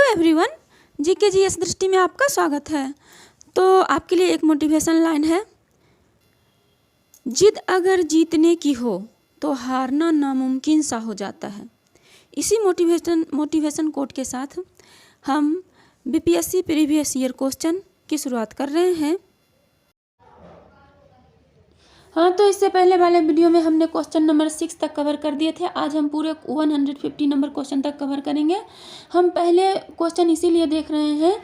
Everyone, GK GS दृष्टि में आपका स्वागत है। तो आपके लिए एक मोटिवेशन लाइन है। जिद अगर जीतने की हो तो हारना नामुमकिन सा हो जाता है। इसी मोटिवेशन कोट के साथ हम बीपीएससी प्रीवियस ईयर क्वेश्चन की शुरुआत कर रहे हैं। हाँ, तो इससे पहले वाले वीडियो में हमने क्वेश्चन नंबर 6 तक कवर कर दिए थे। आज हम पूरे 150 नंबर क्वेश्चन तक कवर करेंगे। हम पहले क्वेश्चन इसीलिए देख रहे हैं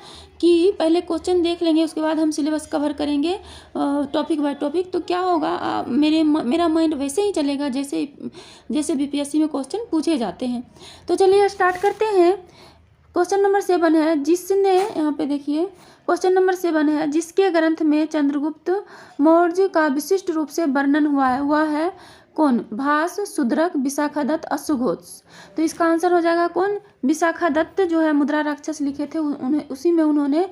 कि पहले क्वेश्चन देख लेंगे, उसके बाद हम सिलेबस कवर करेंगे टॉपिक बाय टॉपिक। तो क्या होगा, मेरा माइंड वैसे ही चलेगा जैसे बीपीएससी में क्वेश्चन पूछे जाते हैं। तो चलिए स्टार्ट करते हैं। क्वेश्चन नंबर 7 है, जिसने, यहाँ पे देखिए क्वेश्चन नंबर 7 है, जिसके ग्रंथ में चंद्रगुप्त मौर्य का विशिष्ट रूप से वर्णन हुआ है वह है कौन? भास, शूद्रक, विशाखादत्त, अश्वघोष। तो इसका आंसर हो जाएगा कौन? विशाखादत्त जो है मुद्रा राक्षस लिखे थे, उसी में उन्होंने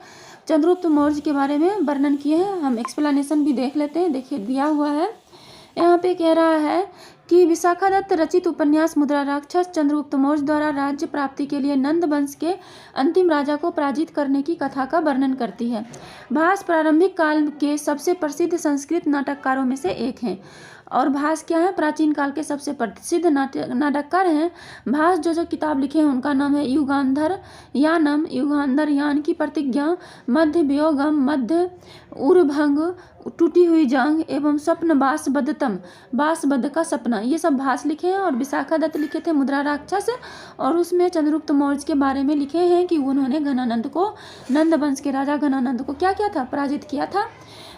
चंद्रगुप्त मौर्य के बारे में वर्णन किए हैं। हम एक्सप्लेनेशन भी देख लेते हैं। देखिए दिया हुआ है, यहाँ पे कह रहा है कि विशाखादत्त रचित उपन्यास मुद्रा राक्षस चंद्रगुप्त मौर्य द्वारा राज्य प्राप्ति के लिए नंद वंश के अंतिम राजा को पराजित करने की कथा का वर्णन करती है। भास प्रारंभिक काल के सबसे प्रसिद्ध संस्कृत नाटककारों में से एक हैं। और भास क्या है? प्राचीन काल के सबसे प्रसिद्ध नाटककार हैं। भास जो किताब लिखे हैं उनका नाम है युगांधर यानम। युगांधर यान की प्रतिज्ञा, मध्य वियोगम, मध्य उर्भंग, टूटी हुई जंग एवं स्वप्न बासबद्धतम, बासबद्ध का सपना, ये सब भास लिखे हैं। और विशाखादत्त लिखे थे मुद्रा राक्षस, और उसमें चंद्रगुप्त मौर्य के बारे में लिखे हैं कि उन्होंने घनानंद को, नंद वंश के राजा घनानंद को क्या किया था? पराजित किया था।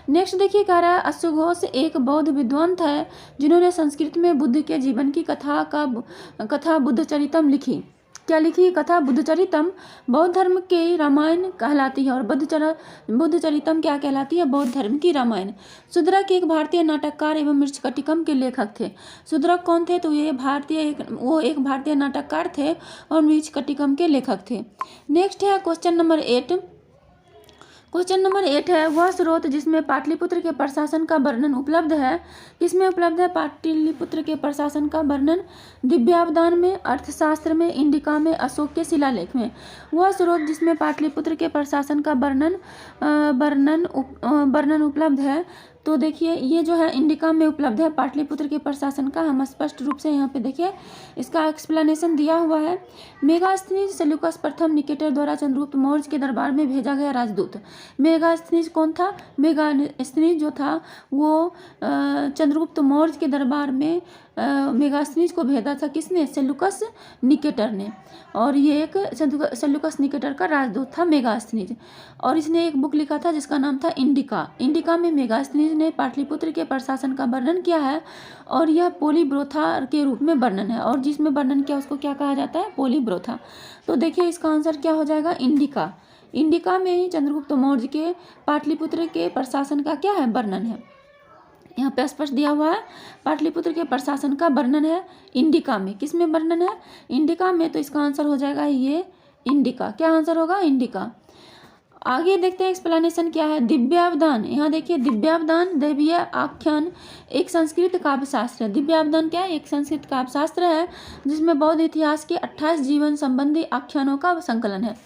नेक्स्ट देखिए कह रहा है, अश्वघोष एक बौद्ध विद्वान है जिन्होंने संस्कृत में बुद्ध के जीवन की कथा बुद्धचरितम लिखी। क्या लिखी? कथा बुद्धचरितम। बौद्ध धर्म की रामायण कहलाती है, और बुद्धचरितम क्या कहलाती है? बौद्ध धर्म की रामायण। शूद्रक एक भारतीय नाटककार एवं मृच्छकटिकम के लेखक थे। शूद्रक कौन थे? तो ये एक भारतीय नाटककार थे और मृच्छकटिकम के लेखक थे। नेक्स्ट है क्वेश्चन नंबर 8। क्वेश्चन नंबर 8 है, वह स्रोत जिसमें पाटलिपुत्र के प्रशासन का वर्णन उपलब्ध है। किसमें उपलब्ध है पाटलिपुत्र के प्रशासन का वर्णन? दिव्यावदान में, अर्थशास्त्र में, इंडिका में, अशोक के शिलालेख में। वह स्रोत जिसमें पाटलिपुत्र के प्रशासन का वर्णन उपलब्ध है, तो देखिए ये जो है इंडिका में उपलब्ध है पाटलिपुत्र के प्रशासन का। हम स्पष्ट रूप से यहाँ पे देखिए इसका एक्सप्लेनेशन दिया हुआ है। मेगास्थनीज सेल्यूकस प्रथम निकेटर द्वारा चंद्रगुप्त मौर्य के दरबार में भेजा गया राजदूत। मेगास्थनीज कौन था? मेगास्थनीज जो था वो चंद्रगुप्त मौर्य के दरबार में मेगास्थनीज को भेजा था। किसने? सेल्यूकस निकेटर ने। और ये एक सेल्यूकस निकेटर का राजदूत था मेगास्थनीज, और इसने एक बुक लिखा था जिसका नाम था इंडिका। इंडिका में मेगास्थनीज ने पाटलिपुत्र के प्रशासन का वर्णन किया है, और यह पोलीब्रोथा के रूप में वर्णन है, और जिसमें वर्णन किया उसको क्या कहा जाता है? पोलीब्रोथा। तो देखिए इसका आंसर क्या हो जाएगा? इंडिका। इंडिका में ही चंद्रगुप्त मौर्य के पाटलिपुत्र के प्रशासन का क्या है? वर्णन है। यहाँ पे स्पष्ट दिया हुआ है पाटलिपुत्र के प्रशासन का वर्णन है इंडिका में। किस में वर्णन है? इंडिका में। तो इसका आंसर हो जाएगा ये इंडिका। क्या आंसर होगा? इंडिका। आगे देखते हैं एक्सप्लेनेशन क्या है। दिव्यावदान, यहाँ देखिए दिव्यावदान दैवीय आख्यान एक संस्कृत काव्य शास्त्र है। दिव्यावदान क्या है? एक संस्कृत काव्य शास्त्र है जिसमें बौद्ध इतिहास के 28 जीवन संबंधी आख्यानों का संकलन है,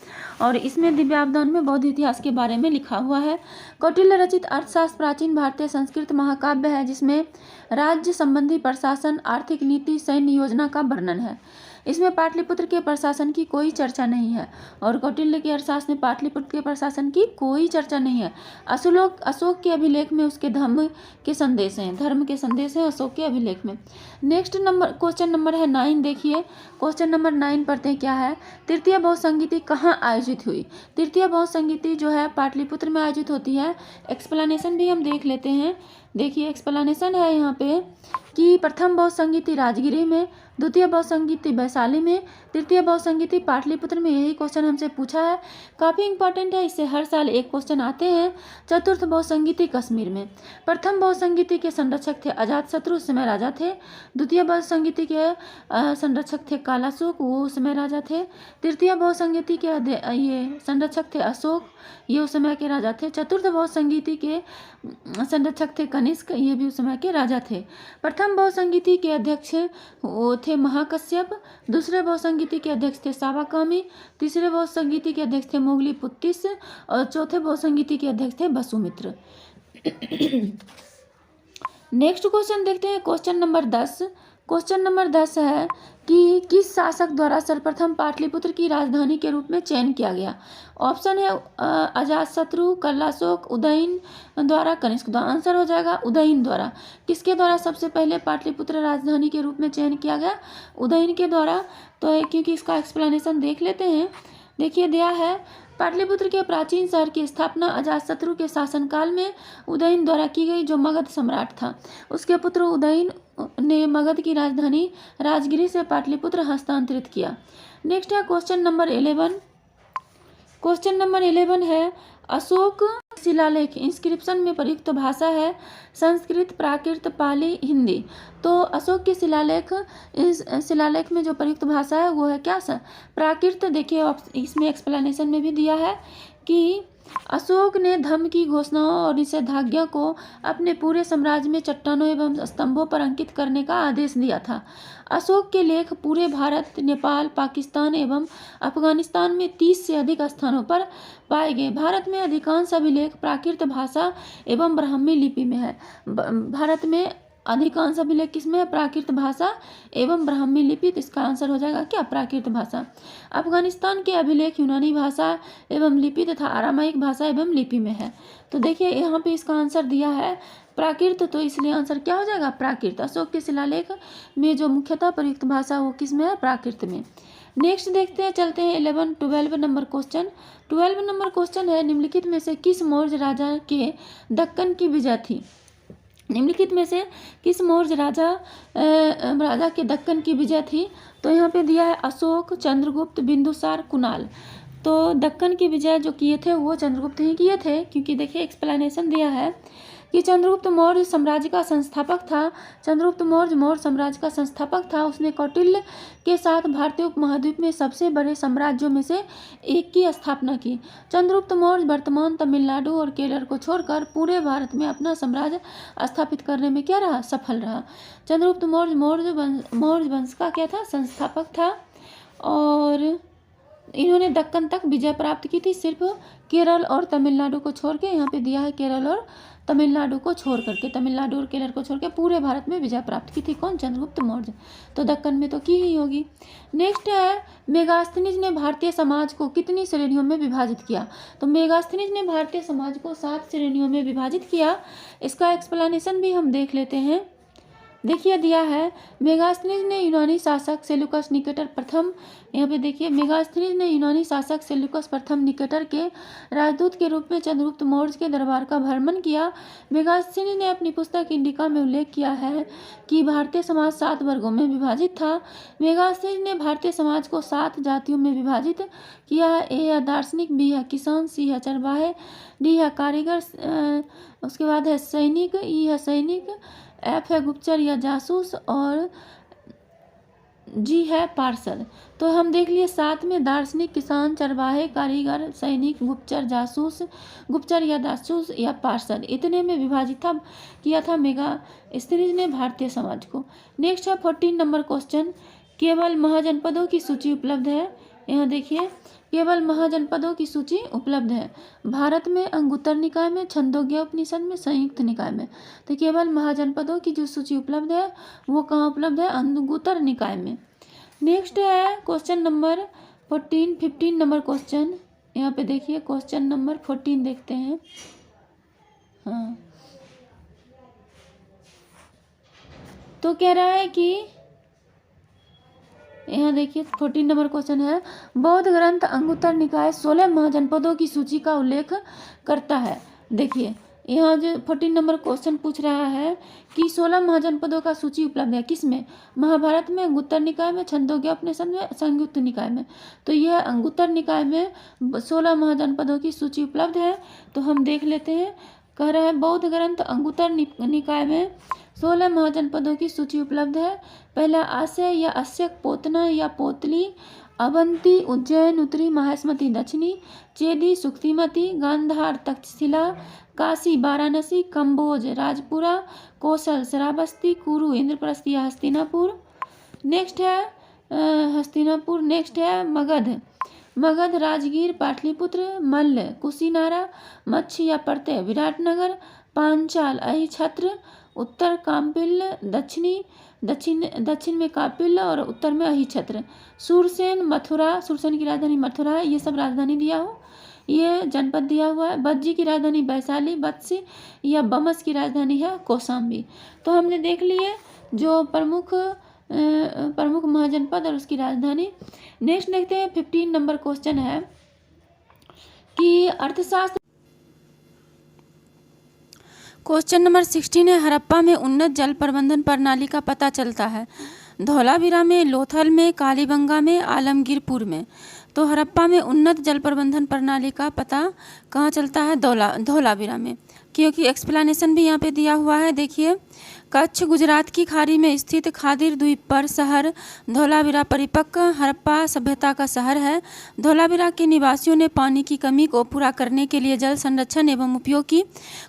और इसमें दिव्यावदान में बौद्ध इतिहास के बारे में लिखा हुआ है। कौटिल्य रचित अर्थशास्त्र प्राचीन भारतीय संस्कृत महाकाव्य है जिसमें राज्य संबंधी प्रशासन, आर्थिक नीति, सैन्य योजना का वर्णन है। इसमें पाटलिपुत्र के प्रशासन की कोई चर्चा नहीं है, और कौटिल्य के अर्थशास्त्र में पाटलिपुत्र के प्रशासन की कोई चर्चा नहीं है। अशोक के अभिलेख में उसके धर्म के संदेश हैं अशोक के अभिलेख में। नेक्स्ट नंबर क्वेश्चन नंबर है 9। देखिए क्वेश्चन नंबर 9 पढ़ते हैं क्या है। तृतीय बौद्ध संगीति कहाँ आयोजित हुई? तृतीय बौद्ध संगीति जो है पाटलिपुत्र में आयोजित होती है। एक्सप्लेनेशन भी हम देख लेते हैं। देखिए एक्सप्लेनेशन है यहाँ पे कि प्रथम बौद्ध संगीति राजगिरी में, द्वितीय बौद्ध संगीति वैशाली में, तृतीय बौद्ध संगीति पाटलिपुत्र में। यही क्वेश्चन हमसे पूछा है, काफ़ी इंपॉर्टेंट है, इससे हर साल एक क्वेश्चन आते हैं। चतुर्थ बौद्ध संगीति कश्मीर में। प्रथम बौद्ध संगीति के संरक्षक थे अजातशत्रु, उस समय राजा थे। द्वितीय बौद्ध संगीति के संरक्षक थे कालाशोक, वो उस समय राजा थे। तृतीय बौद्ध संगीति के ये संरक्षक थे अशोक, ये उस समय के राजा थे। चतुर्थ बौद्ध संगीति के संरक्षक थे कनिष्क, ये भी उस समय के राजा थे। प्रथम बहुसंगीति के अध्यक्ष वो थे महाकश्यप, दूसरे बहुसंगीति के अध्यक्ष थे सावाकामी, तीसरे बहुसंगीति के अध्यक्ष थे मोगली पुत्तिस और चौथे बहुसंगीति के अध्यक्ष थे वसुमित्र। नेक्स्ट क्वेश्चन देखते हैं, क्वेश्चन नंबर 10। क्वेश्चन नंबर 10 है कि किस शासक द्वारा सर्वप्रथम पाटलिपुत्र की राजधानी के रूप में चयन किया गया। ऑप्शन है अजातशत्रु, कल्लाशोक, उदयन द्वारा, कनिष्क द्वारा। आंसर हो जाएगा उदयन द्वारा। किसके द्वारा सबसे पहले पाटलिपुत्र राजधानी के रूप में चयन किया गया? उदयन के द्वारा। तो क्योंकि इसका एक्सप्लेनेशन देख लेते हैं। देखिए दिया है, पाटलिपुत्र के प्राचीन शहर की स्थापना अजातशत्रु के शासनकाल में उदयन द्वारा की गई, जो मगध सम्राट था। उसके पुत्र उदयन ने मगध की राजधानी राजगिरी से पाटलिपुत्र हस्तांतरित किया। नेक्स्ट है क्वेश्चन नंबर 11। क्वेश्चन नंबर 11 है, अशोक शिलालेख इंस्क्रिप्शन में प्रयुक्त भाषा है संस्कृत, प्राकृत, पाली, हिंदी। तो अशोक के शिलालेख, इस शिलालेख में जो प्रयुक्त भाषा है वो है क्या सर? प्राकृत। देखिए इसमें एक्सप्लेनेशन में भी दिया है कि अशोक ने धम्म की घोषणाओं और निषेधाज्ञा को अपने पूरे साम्राज्य में चट्टानों एवं स्तंभों पर अंकित करने का आदेश दिया था। अशोक के लेख पूरे भारत, नेपाल, पाकिस्तान एवं अफगानिस्तान में 30 से अधिक स्थानों पर पाए गए। भारत में अधिकांश अभिलेख प्राकृत भाषा एवं ब्राह्मी लिपि में है। भारत में अधिकांश अभिलेख किसमें है? प्राकृत भाषा एवं ब्राह्मी लिपि। तो इसका आंसर हो जाएगा क्या? प्राकृत भाषा। अफगानिस्तान के अभिलेख यूनानी भाषा एवं लिपि तथा अरामाइक भाषा एवं लिपि में है। तो देखिए यहाँ पे इसका आंसर दिया है प्राकृत, तो इसलिए आंसर क्या हो जाएगा? प्राकृत। अशोक के शिलालेख में जो मुख्यतः प्रयुक्त भाषा वो किस में है? प्राकृत में। नेक्स्ट देखते हैं, चलते हैं 12 नंबर क्वेश्चन। 12 नंबर क्वेश्चन है, निम्नलिखित में से किस मौर्य राजा के दक्कन की विजय थी? निम्नलिखित में से किस मौर्य राजा के दक्कन की विजय थी? तो यहाँ पे दिया है अशोक, चंद्रगुप्त, बिंदुसार, कुणाल। तो दक्कन की विजय जो किए थे वो चंद्रगुप्त ही किए थे, क्योंकि देखिए एक्सप्लेनेशन दिया है कि चंद्रगुप्त मौर्य साम्राज्य का संस्थापक था। चंद्रगुप्त मौर्य साम्राज्य का संस्थापक था। उसने कौटिल्य के साथ भारतीय उपमहाद्वीप में सबसे बड़े साम्राज्यों में से एक की स्थापना की। चंद्रगुप्त मौर्य वर्तमान तमिलनाडु और केरल को छोड़कर पूरे भारत में अपना साम्राज्य स्थापित करने में क्या रहा? सफल रहा। चंद्रगुप्त मौर्य वंश का क्या था? संस्थापक था। और इन्होंने दक्कन तक विजय प्राप्त की थी, सिर्फ केरल और तमिलनाडु को छोड़ के। यहाँ पे दिया है केरल और तमिलनाडु को छोड़ करके, तमिलनाडु और केरल को छोड़ के पूरे भारत में विजय प्राप्त की थी। कौन? चंद्रगुप्त मौर्य। तो दक्कन में तो की ही होगी। नेक्स्ट है, मेगास्थनीज ने भारतीय समाज को कितनी श्रेणियों में विभाजित किया? तो मेगास्थनीज ने भारतीय समाज को 7 श्रेणियों में विभाजित किया। इसका एक्सप्लेनेशन भी हम देख लेते हैं। देखिए दिया है, मेगास्थनीज ने यूनानी शासक सेल्यूकस निकेटर प्रथम, यहाँ पे देखिए मेगास्थनीज ने यूनानी शासक सेल्यूकस प्रथम निकेटर के राजदूत के रूप में चंद्रगुप्त मौर्य के दरबार का भ्रमण किया। मेगास्थनीज ने अपनी पुस्तक इंडिका में उल्लेख किया है कि भारतीय समाज 7 वर्गों में विभाजित था। मेगास्थनीज ने भारतीय समाज को 7 जातियों में विभाजित किया है। ए है दार्शनिक, बी है किसान, सी है चरवाहे, डी है कारीगर, उसके बाद है सैनिक, ई है सैनिक, एफ है गुप्तचर या जासूस, और जी है पार्षद। तो हम देख लिए 7 में दार्शनिक, किसान, चरवाहे, कारीगर, सैनिक, गुप्तचर या जासूस या पार्षद, इतने में विभाजित किया था मेगास्थनीज ने भारतीय समाज को। नेक्स्ट है 14 नंबर क्वेश्चन, केवल महाजनपदों की सूची उपलब्ध है। यहाँ देखिए, केवल महाजनपदों की सूची उपलब्ध है भारत में अंगुत्तर निकाय में, छंदोग्य उपनिषद में, संयुक्त निकाय में। तो केवल महाजनपदों की जो सूची उपलब्ध है वो कहाँ उपलब्ध है? अंगुत्तर निकाय में। नेक्स्ट है क्वेश्चन नंबर 15 नंबर क्वेश्चन। यहाँ पे देखिए क्वेश्चन नंबर 14 देखते हैं। हाँ, तो कह रहा है कि यहाँ देखिए 14 नंबर क्वेश्चन है, बौद्ध ग्रंथ अंगुत्तर निकाय 16 महाजनपदों की सूची का उल्लेख करता है। देखिए यहाँ जो 14 नंबर क्वेश्चन पूछ रहा है कि 16 महाजनपदों का सूची उपलब्ध है किसमें? महाभारत में, अंगुत्तर निकाय में, छंदोग्य उपनिषद में, संयुक्त निकाय में। तो यह अंगुत्तर निकाय में 16 महाजनपदों की सूची उपलब्ध है। तो हम देख लेते हैं। कह रहा है बौद्ध ग्रंथ अंगुत्तर निकाय में 16 महाजनपदों की सूची उपलब्ध है। पहला आस्य या अस्यक, पोतना या पोतली, अवंती, उज्जैन उत्तरी, माहिष्मती दक्षिणी, चेदी सुक्तिमती, गांधार तक्षशिला, काशी वाराणसी, कंबोज राजपुरा, कौशल श्रावस्ती, कुरु इंद्रप्रस्थ या हस्तिनापुर। नेक्स्ट है हस्तिनापुर। नेक्स्ट है मगध। मगध राजगीर पाटलिपुत्र, मल्ल कुशीनारा, मच्छ या प्रत्यय विराटनगर, पांचाल अहिछत्र, उत्तर काम्पिल्य, दक्षिण में कापिल्य और उत्तर में अहिछत्र। सूरसेन मथुरा, सूरसेन की राजधानी मथुरा है। ये सब राजधानी दिया हो, ये जनपद दिया हुआ है। बज्जी की राजधानी वैशाली, वत्स या बमस की राजधानी है कौशाम्बी। तो हमने देख लिए जो प्रमुख महाजनपद और उसकी राजधानी। नेक्स्ट देखते हैं 15 नंबर क्वेश्चन है कि अर्थशास्त्र। क्वेश्चन नंबर 16 है, हड़प्पा में उन्नत जल प्रबंधन प्रणाली का पता चलता है धौलावीरा में, लोथल में, कालीबंगा में, आलमगीरपुर में। तो हड़प्पा में उन्नत जल प्रबंधन प्रणाली का पता कहाँ चलता है? धौलावीरा में, क्योंकि एक्सप्लेनेशन भी यहाँ पे दिया हुआ है। देखिए, कच्छ गुजरात की खाड़ी में स्थित खादिर द्वीप पर शहर धौलावीरा परिपक्व हड़प्पा सभ्यता का शहर है। धौलावीरा के निवासियों ने पानी की कमी को पूरा करने के लिए जल संरक्षण एवं उपयोग की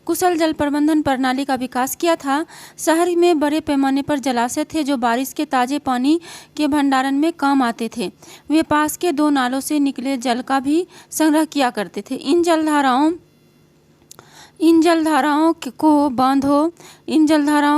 कुशल जल प्रबंधन प्रणाली का विकास किया था। शहर में बड़े पैमाने पर जलाशय थे जो बारिश के ताजे पानी के भंडारण में काम आते थे। वे पास के 2 नालों से निकले जल का भी संग्रह किया करते थे। इन जलधाराओं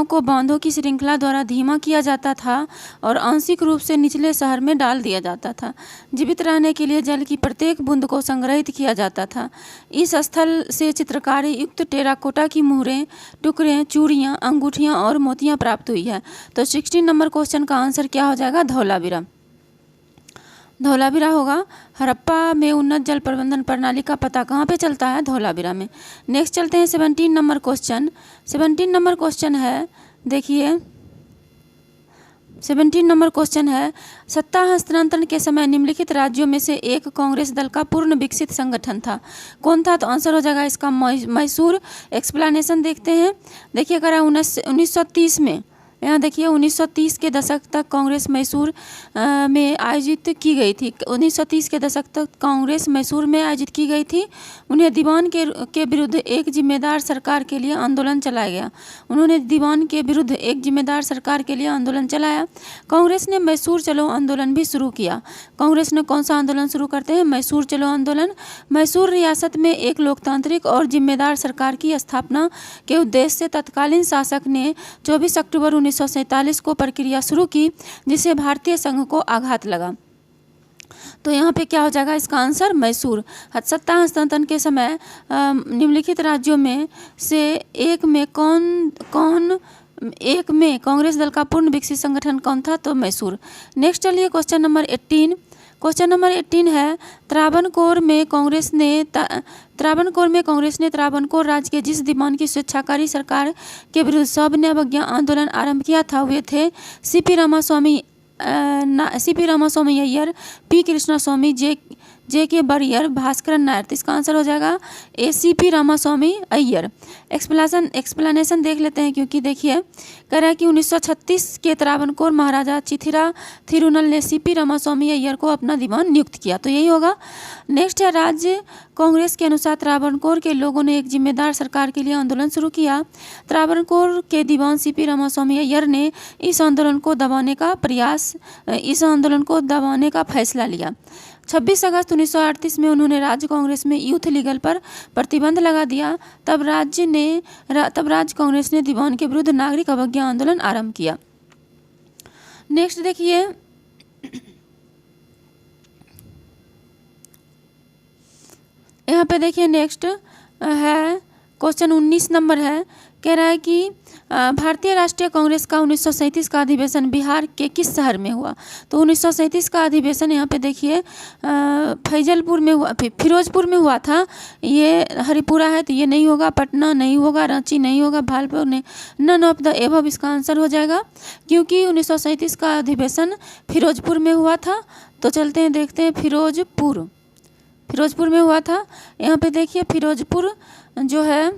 को बांधों की श्रृंखला द्वारा धीमा किया जाता था और आंशिक रूप से निचले शहर में डाल दिया जाता था। जीवित रहने के लिए जल की प्रत्येक बूंद को संग्रहित किया जाता था। इस स्थल से चित्रकारी युक्त टेराकोटा की मुहरें, टुकड़े, चूड़ियाँ, अंगूठियाँ और मोतियाँ प्राप्त हुई है। तो 16 नंबर क्वेश्चन का आंसर क्या हो जाएगा? धौलावीरा होगा। हड़प्पा में उन्नत जल प्रबंधन प्रणाली का पता कहाँ पे चलता है? धौलावीरा में। नेक्स्ट चलते हैं 17 नंबर क्वेश्चन। 17 नंबर क्वेश्चन है, देखिए 17 नंबर क्वेश्चन है, सत्ता हस्तांतरण के समय निम्नलिखित राज्यों में से एक कांग्रेस दल का पूर्ण विकसित संगठन था। कौन था? तो आंसर हो जाएगा इसका मैसूर। एक्सप्लेनेशन देखते हैं। देखिए, अगर 1930 में, यहाँ देखिए 1930 के दशक तक कांग्रेस मैसूर में आयोजित की गई थी। 1930 के दशक तक कांग्रेस मैसूर में आयोजित की गई थी। उन्हें दीवान के विरुद्ध एक जिम्मेदार सरकार के लिए आंदोलन चलाया गया। उन्होंने दीवान के विरुद्ध एक जिम्मेदार सरकार के लिए आंदोलन चलाया। कांग्रेस ने मैसूर चलो आंदोलन भी शुरू किया। कांग्रेस ने कौन सा आंदोलन शुरू करते हैं? मैसूर चलो आंदोलन। मैसूर रियासत में एक लोकतांत्रिक और जिम्मेदार सरकार की स्थापना के उद्देश्य से तत्कालीन शासक ने 24 अक्टूबर 1947 को प्रक्रिया शुरू की, जिसे भारतीय संघ को आघात लगा। तो यहाँ पे क्या हो जाएगा इसका आंसर? मैसूर। सत्ता हस्तांतरण के समय निम्नलिखित राज्यों में से एक में कांग्रेस दल का पूर्ण विकसित संगठन कौन था? तो मैसूर। नेक्स्ट चलिए क्वेश्चन नंबर 18। क्वेश्चन नंबर 18 है, त्रावणकोर में कांग्रेस ने त्रावणकोर राज्य के जिस दीवान की स्वेच्छाकारी सरकार के विरुद्ध सविनय अवज्ञा आंदोलन आरंभ किया था वे थे सीपी रामास्वामी अय्यर, पी कृष्णास्वामी, जे के बरियर, भास्करन नायर। तो इसका आंसर हो जाएगा ACP रामास्वामी अय्यर। एक्सप्लेनेशन देख लेते हैं, क्योंकि देखिए कह रहा है कि 1936 के त्रावणकोर महाराजा चिथिरा थिरुनल ने CP रामास्वामी अय्यर को अपना दीवान नियुक्त किया। तो यही होगा। नेक्स्ट है, राज्य कांग्रेस के अनुसार त्रावणकोर के लोगों ने एक जिम्मेदार सरकार के लिए आंदोलन शुरू किया। त्रावणकोर के दीवान CP रामास्वामी अय्यर ने इस आंदोलन को दबाने का फैसला लिया। 26 अगस्त 1938 में उन्होंने राज्य कांग्रेस में यूथ लीगल पर प्रतिबंध लगा दिया। तब राज्य कांग्रेस ने दीवान के विरुद्ध नागरिक अवज्ञा आंदोलन आरंभ किया। नेक्स्ट देखिए, यहाँ पे देखिए नेक्स्ट है क्वेश्चन 19 नंबर है। कह रहा है कि भारतीय राष्ट्रीय कांग्रेस का 1937 का अधिवेशन बिहार के किस शहर में हुआ? तो 1937 का अधिवेशन यहाँ पे देखिए फैजलपुर में हुआ, फिरोजपुर में हुआ था। ये हरिपुरा है तो ये नहीं होगा, पटना नहीं होगा, रांची नहीं होगा, भागलपुर नहीं, नन ऑफ द एबव इसका आंसर हो जाएगा, क्योंकि 1937 का अधिवेशन फिरोजपुर में हुआ था। तो चलते हैं देखते हैं, फिरोजपुर में हुआ था। यहाँ पे देखिए फिरोजपुर जो है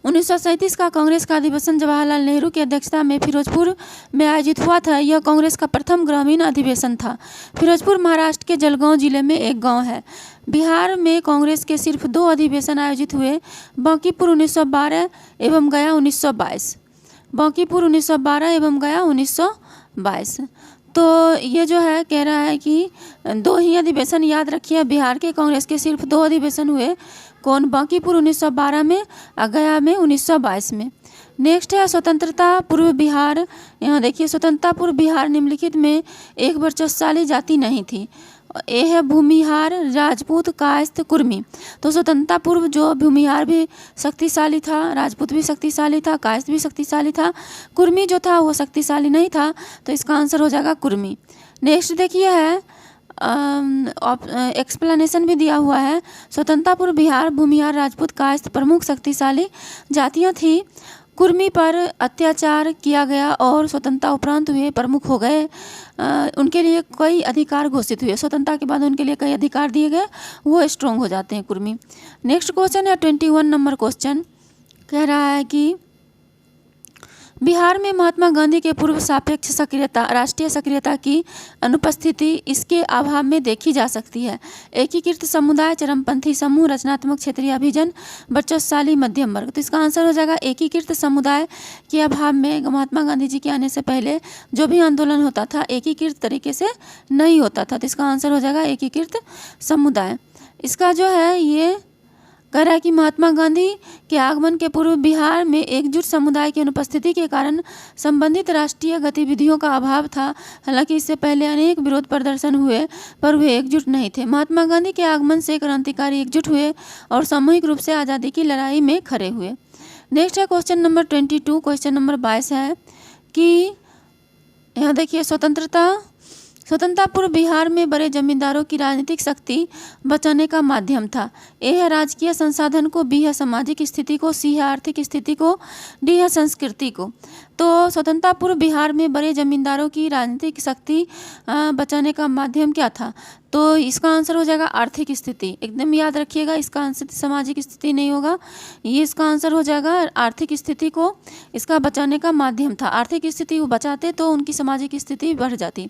1937 का कांग्रेस का अधिवेशन जवाहरलाल नेहरू की अध्यक्षता में फिरोजपुर में आयोजित हुआ था। यह कांग्रेस का प्रथम ग्रामीण अधिवेशन था। फिरोजपुर महाराष्ट्र के जलगांव जिले में एक गांव है। बिहार में कांग्रेस के सिर्फ 2 अधिवेशन आयोजित हुए, बांकीपुर 1912 एवं गया 1922। बांकीपुर 1912 एवं गया 1922। तो ये जो है कह रहा है कि 2 ही अधिवेशन याद रखिए। बिहार के कांग्रेस के सिर्फ 2 अधिवेशन हुए, कौन? बांकीपुर 1912 में और गया में 1922 में। नेक्स्ट है स्वतंत्रता पूर्व बिहार। यहाँ देखिए स्वतंत्रता पूर्व बिहार निम्नलिखित में एक वर्चस्वशाली जाति नहीं थी। ए है भूमिहार, राजपूत, कायस्थ, कुर्मी। तो स्वतंत्रता पूर्व जो भूमिहार भी शक्तिशाली था, राजपूत भी शक्तिशाली था, कायस्थ भी शक्तिशाली था, कुर्मी जो था वो शक्तिशाली नहीं था। तो इसका आंसर हो जाएगा कुर्मी। नेक्स्ट देखिए है एक्सप्लेनेशन भी दिया हुआ है। स्वतंत्रता पूर्व बिहार भूमिहार, राजपूत, कायस्थ प्रमुख शक्तिशाली जातियाँ थी। कुर्मी पर अत्याचार किया गया और स्वतंत्रता उपरांत हुए प्रमुख हो गए। उनके लिए कई अधिकार घोषित हुए। स्वतंत्रता के बाद उनके लिए कई अधिकार दिए गए, वो स्ट्रॉन्ग हो जाते हैं कुर्मी। नेक्स्ट क्वेश्चन है 21 नंबर क्वेश्चन। कह रहा है कि बिहार में महात्मा गांधी के पूर्व सापेक्ष सक्रियता, राष्ट्रीय सक्रियता की अनुपस्थिति इसके अभाव में देखी जा सकती है। एकीकृत समुदाय, चरमपंथी समूह, रचनात्मक क्षेत्रीय अभिजन, वर्चस्वशाली मध्यम वर्ग। तो इसका आंसर हो जाएगा एकीकृत समुदाय के अभाव में। महात्मा गांधी जी के आने से पहले जो भी आंदोलन होता था एकीकृत तरीके से नहीं होता था। तो इसका आंसर हो जाएगा एकीकृत समुदाय। इसका जो है ये कह रहा है कि महात्मा गांधी के आगमन के पूर्व बिहार में एकजुट समुदाय की अनुपस्थिति के कारण संबंधित राष्ट्रीय गतिविधियों का अभाव था। हालांकि इससे पहले अनेक विरोध प्रदर्शन हुए पर वे एकजुट नहीं थे। महात्मा गांधी के आगमन से क्रांतिकारी एकजुट हुए और सामूहिक रूप से आज़ादी की लड़ाई में खड़े हुए। नेक्स्ट है क्वेश्चन नंबर 22। क्वेश्चन नंबर 22 है कि यहाँ देखिए स्वतंत्रता पूर्व बिहार में बड़े जमींदारों की राजनीतिक शक्ति बचाने का माध्यम था। ए है राजकीय संसाधन को, बी है सामाजिक स्थिति को, सी है आर्थिक स्थिति को, डी है संस्कृति को। तो स्वतंत्रता पूर्व बिहार में बड़े जमींदारों की राजनीतिक शक्ति बचाने का माध्यम क्या था? तो इसका आंसर हो जाएगा आर्थिक स्थिति। एकदम याद रखिएगा, इसका आंसर सामाजिक स्थिति नहीं होगा, ये इसका आंसर हो जाएगा आर्थिक स्थिति को इसका बचाने का माध्यम था। आर्थिक स्थिति वो बचाते तो उनकी सामाजिक स्थिति बढ़ जाती।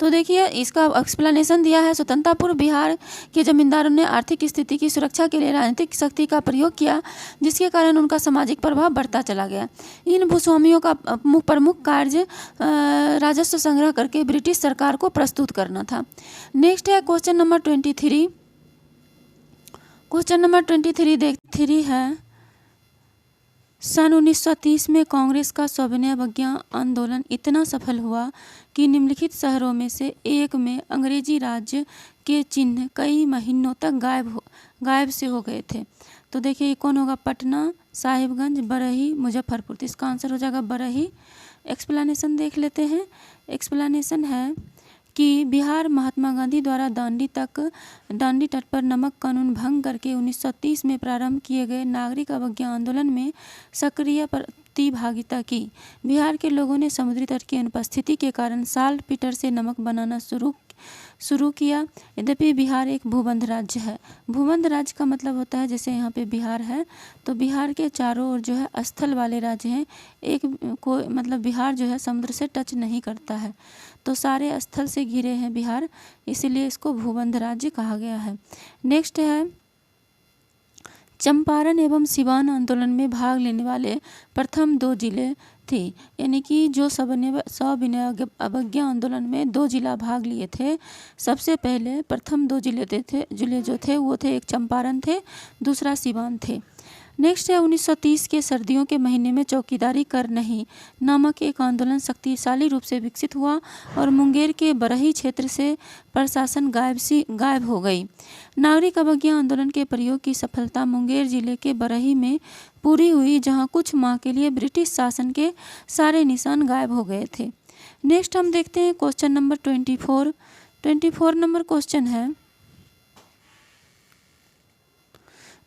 तो देखिए इसका एक्सप्लेनेशन दिया है। स्वतंत्रता पूर्व बिहार के जमींदारों ने आर्थिक स्थिति की सुरक्षा के लिए राजनीतिक शक्ति का प्रयोग किया, जिसके कारण उनका सामाजिक प्रभाव बढ़ता चला गया। इन भूस्वामियों का प्रमुख कार्य राजस्व संग्रह करके ब्रिटिश सरकार को प्रस्तुत करना था। नेक्स्ट है क्वेश्चन नंबर 23। क्वेश्चन नंबर 23 है सन 1930 में कांग्रेस का सविनय अवज्ञा आंदोलन इतना सफल हुआ कि निम्नलिखित शहरों में से एक में अंग्रेजी राज्य के चिन्ह कई महीनों तक गायब से हो गए थे। तो देखिए ये कौन होगा? पटना, साहिबगंज, बरही, मुजफ्फरपुर। तो इसका आंसर हो जाएगा बरही। एक्सप्लेनेशन देख लेते हैं। एक्सप्लेनेशन है कि बिहार महात्मा गांधी द्वारा दांडी तट पर नमक कानून भंग करके 1930 में प्रारंभ किए गए नागरिक अवज्ञा आंदोलन में सक्रिय प्रतिभागिता की। बिहार के लोगों ने समुद्री तट की अनुपस्थिति के कारण साल्ट पीटर से नमक बनाना शुरू किया। यद्यपि बिहार एक भूबंध राज्य है। भूबंध राज्य का मतलब होता है जैसे यहाँ पे बिहार है तो बिहार के चारों ओर जो है स्थल वाले राज्य हैं। एक को मतलब बिहार जो है समुद्र से टच नहीं करता है, तो सारे स्थल से घिरे हैं बिहार, इसीलिए इसको भूबंध राज्य कहा गया है। नेक्स्ट है चंपारण एवं सिवान आंदोलन में भाग लेने वाले प्रथम 2 जिले थे। यानी कि जो सविनय अवज्ञा आंदोलन में 2 जिला भाग लिए थे। सबसे पहले प्रथम 2 जिले जो थे वो थे, एक चंपारण थे, दूसरा सिवान थे। नेक्स्ट है 1930 के सर्दियों के महीने में चौकीदारी कर नहीं नामक एक आंदोलन शक्तिशाली रूप से विकसित हुआ और मुंगेर के बरही क्षेत्र से प्रशासन गायब हो गई। नागरिक अवज्ञा आंदोलन के प्रयोग की सफलता मुंगेर जिले के बरही में पूरी हुई, जहां कुछ माह के लिए ब्रिटिश शासन के सारे निशान गायब हो गए थे। नेक्स्ट हम देखते हैं क्वेश्चन नंबर 24 नंबर क्वेश्चन है।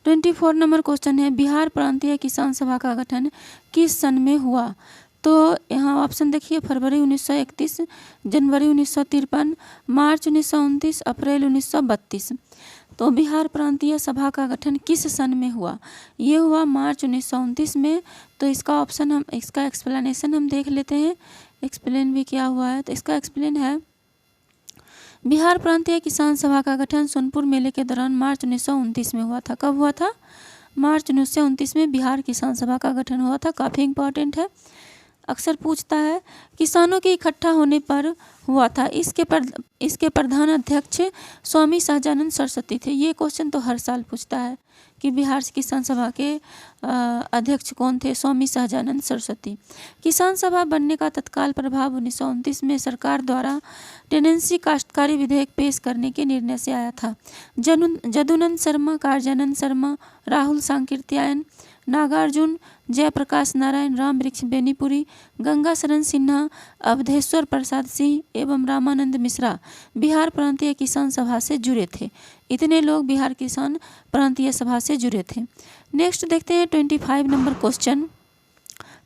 24 नंबर क्वेश्चन है बिहार प्रांतीय किसान सभा का गठन किस सन में हुआ? तो यहाँ ऑप्शन देखिए, फरवरी 1931, जनवरी 1953, मार्च 1929, अप्रैल 1932। तो बिहार प्रांतीय सभा का गठन किस सन में हुआ? ये हुआ मार्च 1929 में। तो इसका एक्सप्लेनेशन हम देख लेते हैं, एक्सप्लेन भी क्या हुआ है। तो इसका एक्सप्लेन है, बिहार प्रांतीय किसान सभा का गठन सोनपुर मेले के दौरान मार्च 1929 में हुआ था। कब हुआ था? मार्च 1929 में बिहार किसान सभा का गठन हुआ था। काफ़ी इंपॉर्टेंट है, अक्सर पूछता है। किसानों के इकट्ठा होने पर हुआ था। इसके प्रधान अध्यक्ष स्वामी सहजानंद सरस्वती थे। ये क्वेश्चन तो हर साल पूछता है कि बिहार किसान सभा के अध्यक्ष कौन थे? स्वामी सहजानंद सरस्वती। किसान सभा बनने का तत्काल प्रभाव 1929 में सरकार द्वारा टेनेंसी काश्तकारी विधेयक पेश करने के निर्णय से आया था। जदुनंद शर्मा, कार्यानंद शर्मा, राहुल सांकृत्यायन, नागार्जुन, जयप्रकाश नारायण, राम वृक्ष बेनीपुरी, गंगा शरण सिन्हा, अवधेश्वर प्रसाद सिंह एवं रामानंद मिश्रा बिहार प्रांतीय किसान सभा से जुड़े थे। इतने लोग बिहार किसान प्रांतीय सभा से जुड़े थे। नेक्स्ट देखते हैं 25 नंबर क्वेश्चन।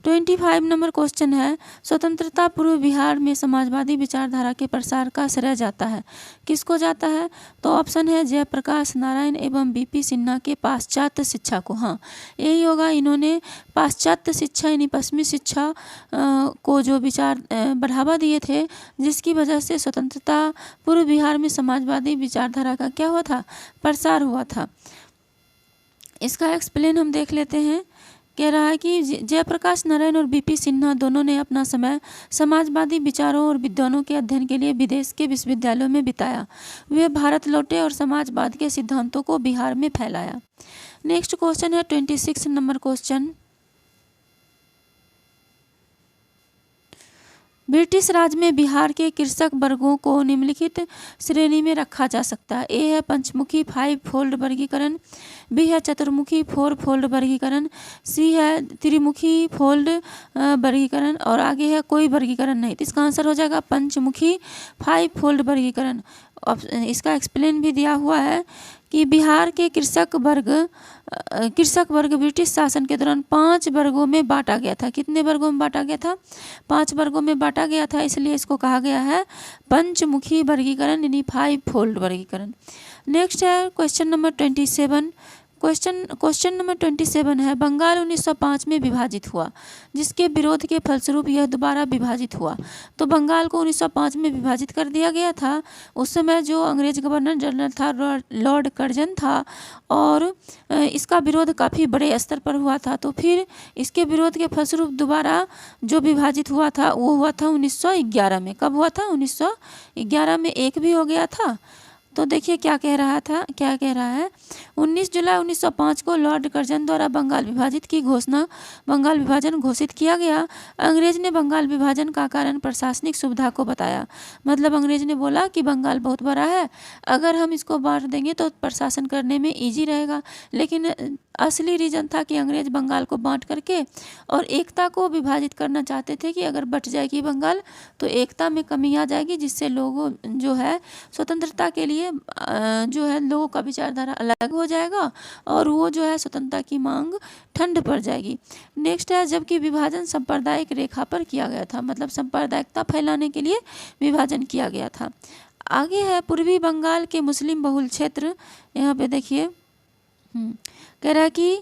25 नंबर क्वेश्चन है, स्वतंत्रता पूर्व बिहार में समाजवादी विचारधारा के प्रसार का श्रेय जाता है। किसको जाता है? तो ऑप्शन है जयप्रकाश नारायण एवं बीपी सिन्हा के पाश्चात्य शिक्षा को। हाँ, यही होगा। इन्होंने पाश्चात्य शिक्षा यानी पश्चिमी शिक्षा को जो विचार बढ़ावा दिए थे, जिसकी वजह से स्वतंत्रता पूर्व बिहार में समाजवादी विचारधारा का क्या हुआ था? प्रसार हुआ था। इसका एक्सप्लेन हम देख लेते हैं। कह रहा है कि जयप्रकाश नारायण और बीपी सिन्हा दोनों ने अपना समय समाजवादी विचारों और विद्वानों के अध्ययन के लिए विदेश के विश्वविद्यालयों में बिताया। वे भारत लौटे और समाजवाद के सिद्धांतों को बिहार में फैलाया। नेक्स्ट क्वेश्चन है 26 नंबर क्वेश्चन। ब्रिटिश राज में बिहार के कृषक वर्गों को निम्नलिखित श्रेणी में रखा जा सकता है। ए है पंचमुखी 5 फोल्ड वर्गीकरण, बी है चतुर्मुखी 4 फोल्ड वर्गीकरण, सी है त्रिमुखी फोल्ड वर्गीकरण और आगे है कोई वर्गीकरण नहीं। तो इसका आंसर हो जाएगा पंचमुखी 5 फोल्ड वर्गीकरण। इसका एक्सप्लेन भी दिया हुआ है कि बिहार के कृषक वर्ग ब्रिटिश शासन के दौरान 5 वर्गों में बांटा गया था। कितने वर्गों में बांटा गया था? 5 वर्गों में बांटा गया था, इसलिए इसको कहा गया है पंचमुखी वर्गीकरण यानी 5 फोल्ड वर्गीकरण। नेक्स्ट है क्वेश्चन नंबर 27। क्वेश्चन नंबर 27 है, बंगाल 1905 में विभाजित हुआ, जिसके विरोध के फलस्वरूप यह दोबारा विभाजित हुआ। तो बंगाल को 1905 में विभाजित कर दिया गया था। उस समय जो अंग्रेज गवर्नर जनरल था लॉर्ड कर्जन था और इसका विरोध काफ़ी बड़े स्तर पर हुआ था। तो फिर इसके विरोध के फलस्वरूप दोबारा जो विभाजित हुआ था वो हुआ था 1911 में। कब हुआ था? 1911 में एक भी हो गया था। तो देखिए क्या कह रहा है 19 जुलाई 1905 को लॉर्ड कर्जन द्वारा बंगाल विभाजन घोषित किया गया। अंग्रेज ने बंगाल विभाजन का कारण प्रशासनिक सुविधा को बताया। मतलब अंग्रेज ने बोला कि बंगाल बहुत बड़ा है, अगर हम इसको बांट देंगे तो प्रशासन करने में ईजी रहेगा। लेकिन असली रीज़न था कि अंग्रेज बंगाल को बांट करके और एकता को विभाजित करना चाहते थे कि अगर बट जाएगी बंगाल तो एकता में कमी आ जाएगी, जिससे लोगों जो है स्वतंत्रता के लिए जो है लोगों का विचारधारा अलग हो जाएगा और वो जो है स्वतंत्रता की मांग ठंड पड़ जाएगी। नेक्स्ट है, जबकि विभाजन सांप्रदायिक रेखा पर किया गया था, मतलब सांप्रदायिकता फैलाने के लिए विभाजन किया गया था। आगे है पूर्वी बंगाल के मुस्लिम बहुल क्षेत्र। यहाँ पे देखिए कह रहा है कि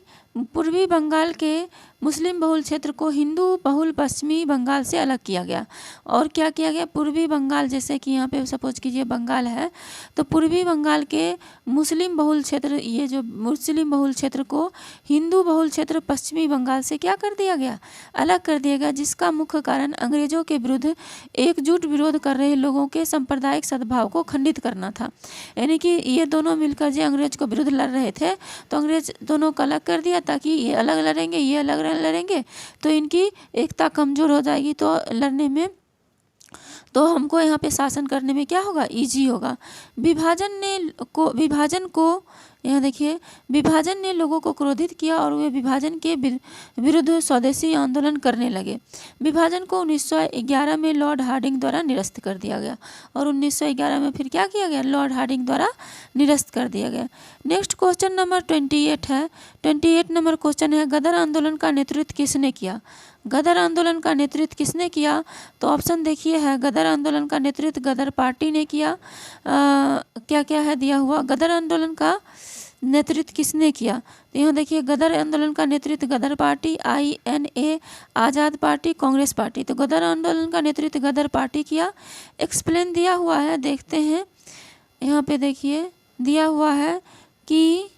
पूर्वी बंगाल के मुस्लिम बहुल क्षेत्र को हिंदू बहुल पश्चिमी बंगाल से अलग किया गया। और क्या किया गया? पूर्वी बंगाल, जैसे कि यहाँ पे सपोज कीजिए बंगाल है, तो पूर्वी बंगाल के मुस्लिम बहुल क्षेत्र, ये जो मुस्लिम बहुल क्षेत्र को हिंदू बहुल क्षेत्र पश्चिमी बंगाल से क्या कर दिया गया? अलग कर दिया गया, जिसका मुख्य कारण अंग्रेजों के विरुद्ध एकजुट विरोध कर रहे लोगों के सांप्रदायिक सद्भाव को खंडित करना था। यानी कि ये दोनों मिलकर जो अंग्रेज को विरुद्ध लड़ रहे थे, तो अंग्रेज दोनों को अलग कर दिया ताकि ये अलग लड़ेंगे, ये अलग लड़ेंगे, तो इनकी एकता कमज़ोर हो जाएगी, तो लड़ने में तो हमको यहाँ पे शासन करने में क्या होगा? इजी होगा। विभाजन को यहाँ देखिए, विभाजन ने लोगों को क्रोधित किया और वे विभाजन के विरुद्ध स्वदेशी आंदोलन करने लगे। विभाजन को 1911 में लॉर्ड हार्डिंग द्वारा निरस्त कर दिया गया और 1911 में फिर क्या किया गया, लॉर्ड हार्डिंग द्वारा निरस्त कर दिया गया। नेक्स्ट क्वेश्चन नंबर 28 है। 28 नंबर क्वेश्चन है, गदर आंदोलन का नेतृत्व किसने किया? गदर आंदोलन का नेतृत्व किसने किया? तो ऑप्शन देखिए है, गदर आंदोलन का नेतृत्व गदर पार्टी ने किया। क्या क्या है दिया हुआ, गदर आंदोलन का नेतृत्व किसने किया? तो यहाँ देखिए, गदर आंदोलन का नेतृत्व गदर पार्टी, INA, आज़ाद पार्टी, कांग्रेस पार्टी। तो गदर आंदोलन का नेतृत्व गदर पार्टी किया। एक्सप्लेन दिया हुआ है, देखते हैं। यहाँ पे देखिए दिया हुआ है कि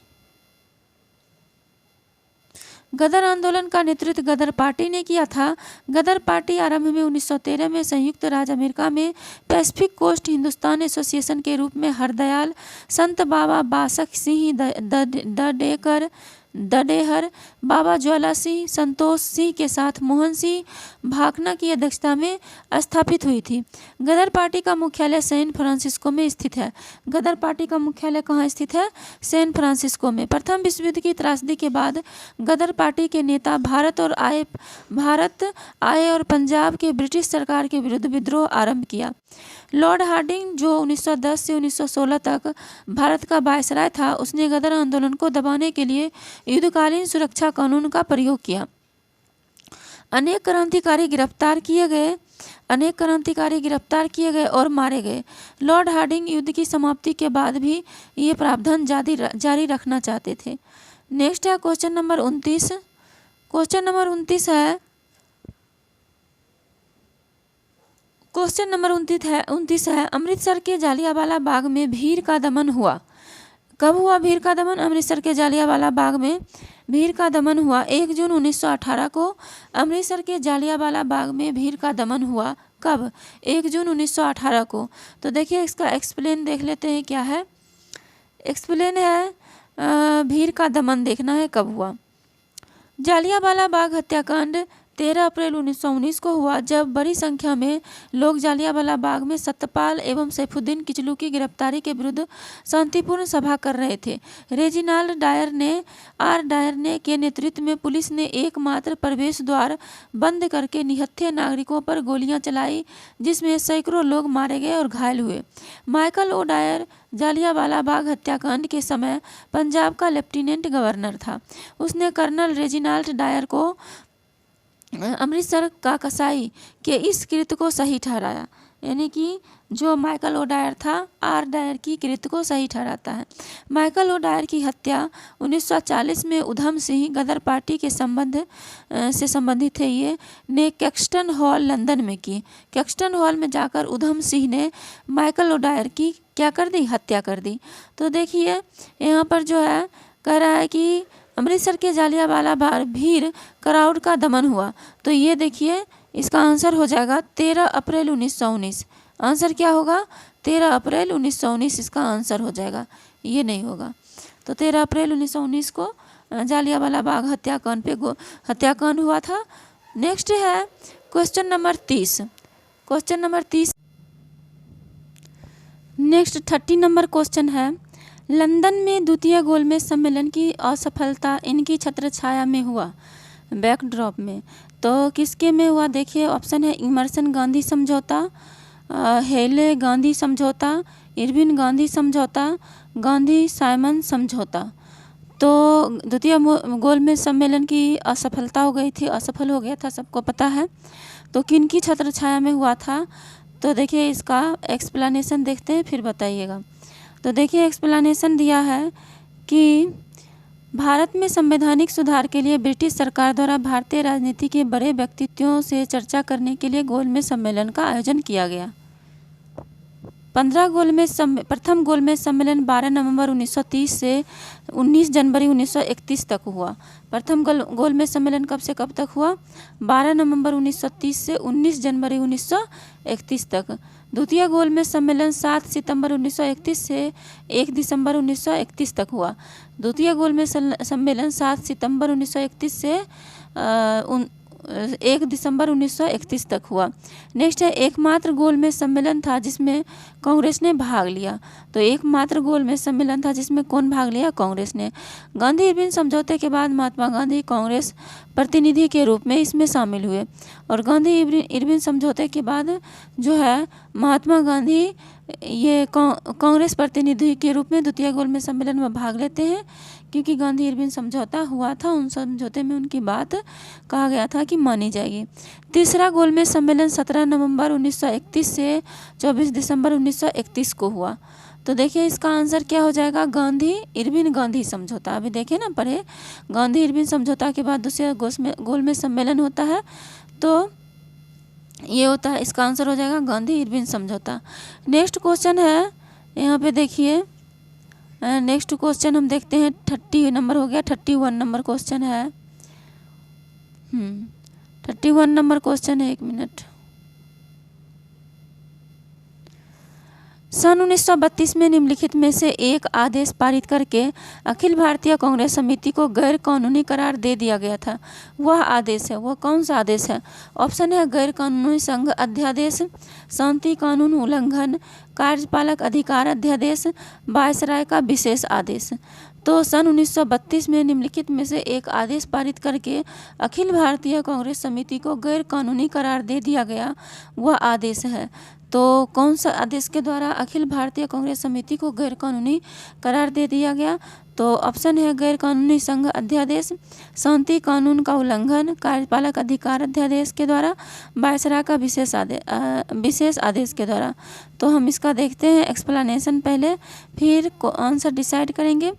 गदर आंदोलन का नेतृत्व गदर पार्टी ने किया था। गदर पार्टी आरंभ में 1913 में संयुक्त राज्य अमेरिका में पैसिफिक कोस्ट हिंदुस्तान एसोसिएशन के रूप में हरदयाल, संत बाबा बासक सिंह दडेहर, बाबा ज्वाला सिंह, संतोष सिंह के साथ मोहन सिंह भाकना की अध्यक्षता में स्थापित हुई थी। गदर पार्टी का मुख्यालय सैन फ्रांसिस्को में स्थित है। गदर पार्टी का मुख्यालय कहाँ स्थित है? सैन फ्रांसिस्को में। प्रथम विश्व युद्ध की त्रासदी के बाद गदर पार्टी के नेता भारत आए और पंजाब के ब्रिटिश सरकार के विरुद्ध विद्रोह आरंभ किया। लॉर्ड हार्डिंग, जो 1910 से 1916 तक भारत का वायसराय था, उसने गदर आंदोलन को दबाने के लिए युद्धकालीन सुरक्षा कानून का प्रयोग किया। अनेक क्रांतिकारी गिरफ्तार किए गए और मारे गए। लॉर्ड हार्डिंग युद्ध की समाप्ति के बाद भी ये प्रावधान जारी रखना चाहते थे। नेक्स्ट है क्वेश्चन नंबर 29। क्वेश्चन नंबर 29 है, क्वेश्चन नंबर 29 है, अमृतसर के जालियांवाला बाग में भीड़ का दमन हुआ। कब हुआ भीड़ का दमन? अमृतसर के जालियांवाला बाग में भीड़ का दमन हुआ 1 जून 1918 को। अमृतसर के जालियांवाला बाग में भीड़ का दमन हुआ कब? 1 जून 1918 को। तो देखिए, इसका एक्सप्लेन देख लेते हैं क्या है। एक्सप्लेन है, भीड़ का दमन देखना है कब हुआ। जालियांवाला बाग हत्याकांड 13 अप्रैल 1919 को हुआ, जब बड़ी संख्या में लोग जालियांवाला बाग में सत्यपाल एवं सैफुद्दीन किचलू की गिरफ्तारी के विरुद्ध शांतिपूर्ण सभा कर रहे थे। रेजिनाल्ड डायर ने के नेतृत्व में पुलिस ने एकमात्र प्रवेश द्वार बंद करके निहत्थे नागरिकों पर गोलियां चलाई, जिसमें सैकड़ों लोग मारे गए और घायल हुए। Michael O Dyer Jallianwala Bagh हत्याकांड के समय पंजाब का लेफ्टिनेंट गवर्नर था। उसने कर्नल रेजिनाल्ड डायर को अमृतसर का कसाई के इस कृत्य को सही ठहराया। यानी कि जो माइकल ओ डायर था, आर डायर की कृत्य को सही ठहराता है। माइकल ओ डायर की हत्या 1940 में उधम सिंह, गदर पार्टी के से संबंधित थे, ये ने कैक्सटन हॉल लंदन में की। कैक्सटन हॉल में जाकर उधम सिंह ने माइकल ओ डायर की क्या कर दी? हत्या कर दी। तो देखिए, यहाँ पर जो है कह रहा है कि अमृतसर के जालियांवाला बाग भीड़ क्राउड का दमन हुआ। तो ये देखिए, इसका आंसर हो जाएगा 13 अप्रैल 1919। आंसर क्या होगा? 13 अप्रैल 1919 इसका आंसर हो जाएगा, ये नहीं होगा। तो 13 अप्रैल 1919 को जालियांवाला बाग हत्याकांड हुआ था। नेक्स्ट है question number 30। Question number 30, next 30 number question है, लंदन में द्वितीय गोलमेज सम्मेलन की असफलता इनकी छत्रछाया में हुआ। बैकड्रॉप में तो किसके में हुआ? देखिए, ऑप्शन है इमर्सन गांधी समझौता, हेले गांधी समझौता, इरविन गांधी समझौता, गांधी साइमन समझौता। तो द्वितीय गोलमेज सम्मेलन की असफलता हो गई थी, असफल हो गया था, सबको पता है। तो किन की छत्रछाया में हुआ था? तो देखिए, इसका एक्सप्लेनेशन देखते हैं, फिर बताइएगा। तो देखिए, एक्सप्लेनेशन दिया है कि भारत में संवैधानिक सुधार के लिए ब्रिटिश सरकार द्वारा भारतीय राजनीति के बड़े व्यक्तित्वों से चर्चा करने के लिए गोलमेज सम्मेलन का आयोजन किया गया। प्रथम गोलमेज सम्मेलन 12 नवंबर 1930 से 19 जनवरी 1931 तक हुआ। प्रथम गोलमेज सम्मेलन कब से कब तक हुआ? 12 नवंबर 1930 से 19 जनवरी 1931 तक। द्वितीय गोलमेज सम्मेलन 7 सितंबर 1931 से 1 दिसंबर 1931 तक हुआ। द्वितीय गोलमेज सम्मेलन 7 सितंबर 1931 से 1 दिसंबर 1931 तक हुआ। नेक्स्ट है एकमात्र गोलमेज सम्मेलन था जिसमें कांग्रेस ने भाग लिया। तो एकमात्र गोलमेज सम्मेलन था जिसमें कौन भाग लिया? कांग्रेस ने। गांधी इरविन समझौते के बाद महात्मा गांधी कांग्रेस प्रतिनिधि के रूप में इसमें शामिल हुए और गांधी इरविन समझौते के बाद जो है महात्मा गांधी ये कांग्रेस प्रतिनिधि के रूप में द्वितीय गोलमेज सम्मेलन में भाग लेते हैं, क्योंकि गांधी इरविन समझौता हुआ था, उन समझौते में उनकी बात कहा गया था कि मानी जाएगी। तीसरा गोलमेज सम्मेलन 17 नवंबर 1931 से 24 दिसंबर 1931 को हुआ। तो देखिए इसका आंसर क्या हो जाएगा? गांधी इरविन गांधी समझौता। अभी देखे ना पढ़े, गांधी इरविन समझौता के बाद दूसरा गोलमेज सम्मेलन होता है, तो ये होता है, इसका आंसर हो जाएगा गांधी इरविन समझौता। नेक्स्ट क्वेश्चन है, यहाँ पे देखिए नेक्स्ट क्वेश्चन हम देखते हैं 30 नंबर हो गया, 31 नंबर क्वेश्चन है। 31 नंबर क्वेश्चन है, 1 मिनट। सन 1932 में निम्नलिखित में से एक आदेश पारित करके अखिल भारतीय कांग्रेस समिति को गैर कानूनी करार दे दिया गया था। वह आदेश है, वह कौन सा आदेश है? ऑप्शन है गैर कानूनी संघ अध्यादेश, शांति कानून उल्लंघन, कार्यपालक अधिकार अध्यादेश, वायसराय का विशेष आदेश। तो सन 1932 में निम्नलिखित में से एक आदेश पारित करके अखिल भारतीय कांग्रेस समिति को गैर कानूनी करार दे दिया गया, वह आदेश है। तो कौन सा आदेश के द्वारा अखिल भारतीय कांग्रेस समिति को गैर कानूनी करार दे दिया गया? तो ऑप्शन है गैर कानूनी संघ अध्यादेश, शांति कानून का उल्लंघन, कार्यपालक अधिकार अध्यादेश के द्वारा, वायसराय का विशेष आदेश के द्वारा। तो हम इसका देखते हैं एक्सप्लेनेशन पहले, फिर आंसर डिसाइड करेंगे।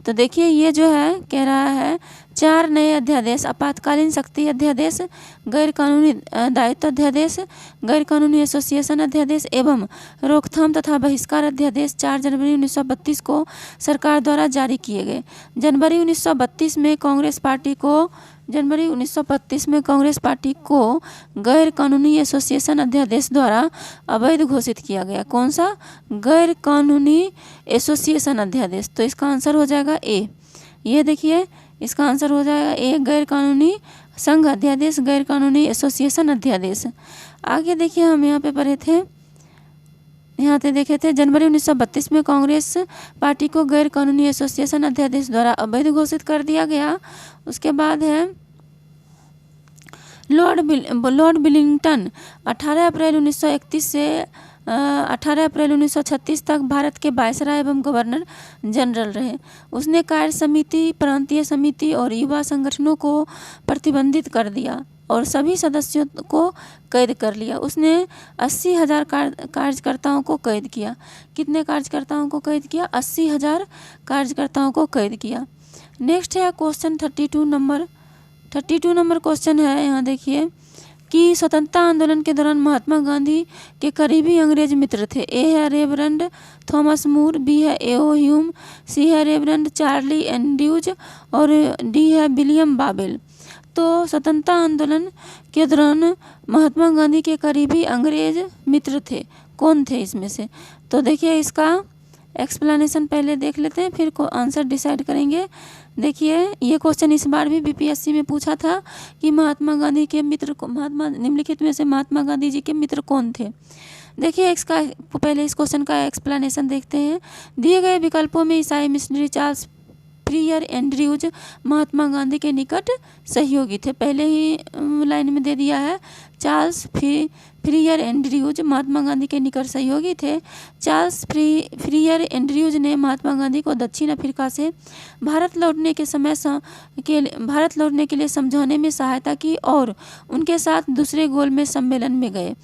तो देखिए ये जो है कह रहा है 4 नए अध्यादेश: आपातकालीन शक्ति अध्यादेश, गैर कानूनी दायित्व अध्यादेश, गैर कानूनी एसोसिएशन अध्यादेश एवं रोकथाम तथा बहिष्कार अध्यादेश 4 जनवरी 1932 को सरकार द्वारा जारी किए गए। जनवरी 1932 में कांग्रेस पार्टी को गैर कानूनी एसोसिएशन अध्यादेश द्वारा अवैध घोषित किया गया। कौन सा? गैर कानूनी एसोसिएशन अध्यादेश। तो इसका आंसर हो जाएगा ए। ये देखिए इसका आंसर हो जाएगा ए, गैर कानूनी संघ अध्यादेश, गैर कानूनी एसोसिएशन अध्यादेश। आगे देखिए हम यहाँ पे पढ़े थे, यहाँ पे देखे थे जनवरी 1932 में कांग्रेस पार्टी को गैर कानूनी एसोसिएशन अध्यादेश द्वारा अवैध घोषित कर दिया गया। उसके बाद है लॉर्ड विलिंगटन 18 अप्रैल 1931 से 18 अप्रैल 1936 तक भारत के वायसराय एवं गवर्नर जनरल रहे। उसने कार्य समिति, प्रांतीय समिति और युवा संगठनों को प्रतिबंधित कर दिया और सभी सदस्यों को कैद कर लिया। उसने 80,000 कार्यकर्ताओं को कैद किया। कितने कार्यकर्ताओं को कैद किया? 80,000 कार्यकर्ताओं को कैद किया। नेक्स्ट है क्वेश्चन 32 नंबर क्वेश्चन है। यहाँ देखिए कि स्वतंत्रता आंदोलन के दौरान महात्मा गांधी के करीबी अंग्रेज मित्र थे। ए है रेवरेंड थॉमस मूर, बी है ए.ओ. ह्यूम, सी है रेवरेंड चार्ली एंड्रयूज और डी है विलियम बाबेल। तो स्वतंत्रता आंदोलन के दौरान महात्मा गांधी के करीबी अंग्रेज मित्र थे, कौन थे इसमें से? तो देखिए इसका एक्सप्लेनेशन पहले देख लेते हैं, फिर आंसर डिसाइड करेंगे। देखिए ये क्वेश्चन इस बार भी बीपीएससी में पूछा था कि महात्मा गांधी के मित्र को, निम्नलिखित में से महात्मा गांधी जी के मित्र कौन थे? देखिए इसका पहले इस क्वेश्चन का एक्सप्लेनेशन देखते हैं। दिए गए विकल्पों में ईसाई missionary Charles फ्रियर Andrews Mahatma Gandhi के निकट सहयोगी थे। पहले ही लाइन में दे दिया है, चार्ल्स फ्रियर एंड्रयूज महात्मा गांधी के निकट सहयोगी थे। चार्ल्स फ्रियर एंड्रयूज ने महात्मा गांधी को दक्षिण अफ्रीका से भारत लौटने के लिए समझाने में सहायता की और उनके साथ दूसरे गोलमेज सम्मेलन में गए।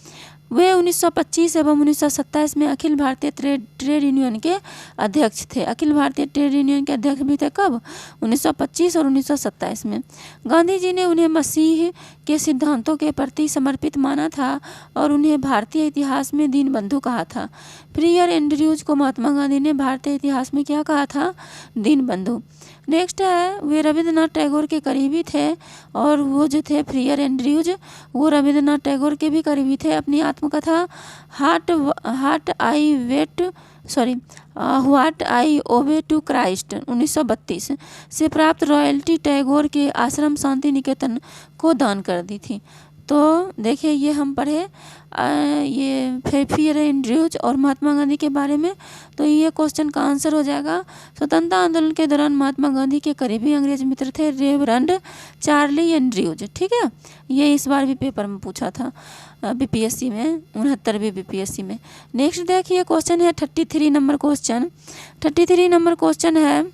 वे 1925 एवं 1927 में अखिल भारतीय ट्रेड यूनियन के अध्यक्ष थे। अखिल भारतीय ट्रेड यूनियन के अध्यक्ष भी थे कब? 1925 और 1927 में। गांधी जी ने उन्हें मसीह के सिद्धांतों के प्रति समर्पित माना था और उन्हें भारतीय इतिहास में दीनबंधु कहा था। फ्रियर एंड्रयूज को महात्मा गांधी ने भारतीय इतिहास में क्या कहा था? दीनबंधु। नेक्स्ट है वे रविंद्रनाथ टैगोर के करीबी थे और वो जो थे फ्रियर एंड्रयूज, वो रविंद्रनाथ टैगोर के भी करीबी थे। अपनी आत्मकथा heart I wait what I owe to Christ 1932 से प्राप्त रॉयल्टी टैगोर के आश्रम शांति निकेतन को दान कर दी थी। तो देखिए ये हम पढ़े ये फियर एंड्रयूज और महात्मा गांधी के बारे में। तो ये क्वेश्चन का आंसर हो जाएगा स्वतंत्रता आंदोलन के दौरान महात्मा गांधी के करीबी अंग्रेज मित्र थे रेवरेंड चार्ली एंड्रयूज। ठीक है, ये इस बार भी पेपर में पूछा था बीपीएससी में, 69वीं बीपीएससी में। नेक्स्ट देखिए क्वेश्चन है 33 नंबर क्वेश्चन। 33 नंबर क्वेश्चन है,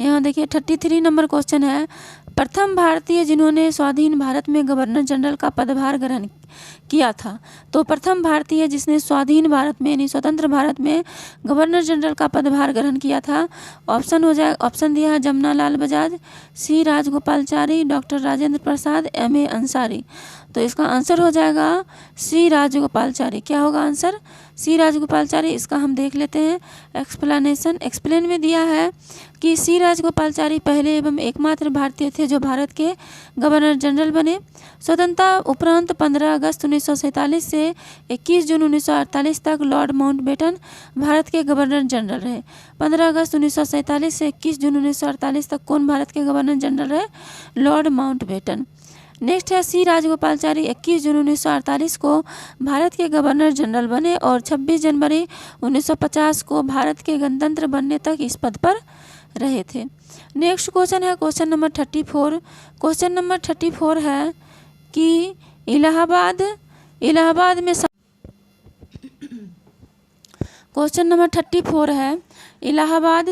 यहाँ देखिए 33 नंबर क्वेश्चन है, प्रथम भारतीय जिन्होंने स्वाधीन भारत में गवर्नर जनरल का पदभार ग्रहण किया था। तो प्रथम भारतीय जिसने स्वाधीन भारत में यानी स्वतंत्र भारत में गवर्नर जनरल का पदभार ग्रहण किया था, ऑप्शन हो जाए, ऑप्शन दिया है जमनालाल बजाज, सी राजगोपालचारी, डॉक्टर राजेंद्र प्रसाद, एम.ए. अंसारी। तो इसका आंसर हो जाएगा सी राजगोपालचारी। क्या होगा आंसर? सी राजगोपालचारी। इसका हम देख लेते हैं एक्सप्लेनेशन। एक्सप्लेन में दिया है कि सी राजगोपालचारी पहले एवं एकमात्र भारतीय थे जो भारत के गवर्नर जनरल बने। स्वतंत्रता उपरांत 15 अगस्त 1947 से 21 जून 1948 तक लॉर्ड माउंटबेटन भारत के गवर्नर जनरल रहे। 15 अगस्त 1947 से 21 जून 1948 तक कौन भारत के गवर्नर जनरल रहे? Lord Mountbatten. नेक्स्ट है सी राजगोपालचारी 21 जून 1948 को भारत के गवर्नर जनरल बने और 26 जनवरी 1950 को भारत के गणतंत्र बनने तक इस पद पर रहे थे। नेक्स्ट क्वेश्चन है क्वेश्चन नंबर 34। क्वेश्चन नंबर 34 है कि इलाहाबाद में क्वेश्चन नंबर 34 है इलाहाबाद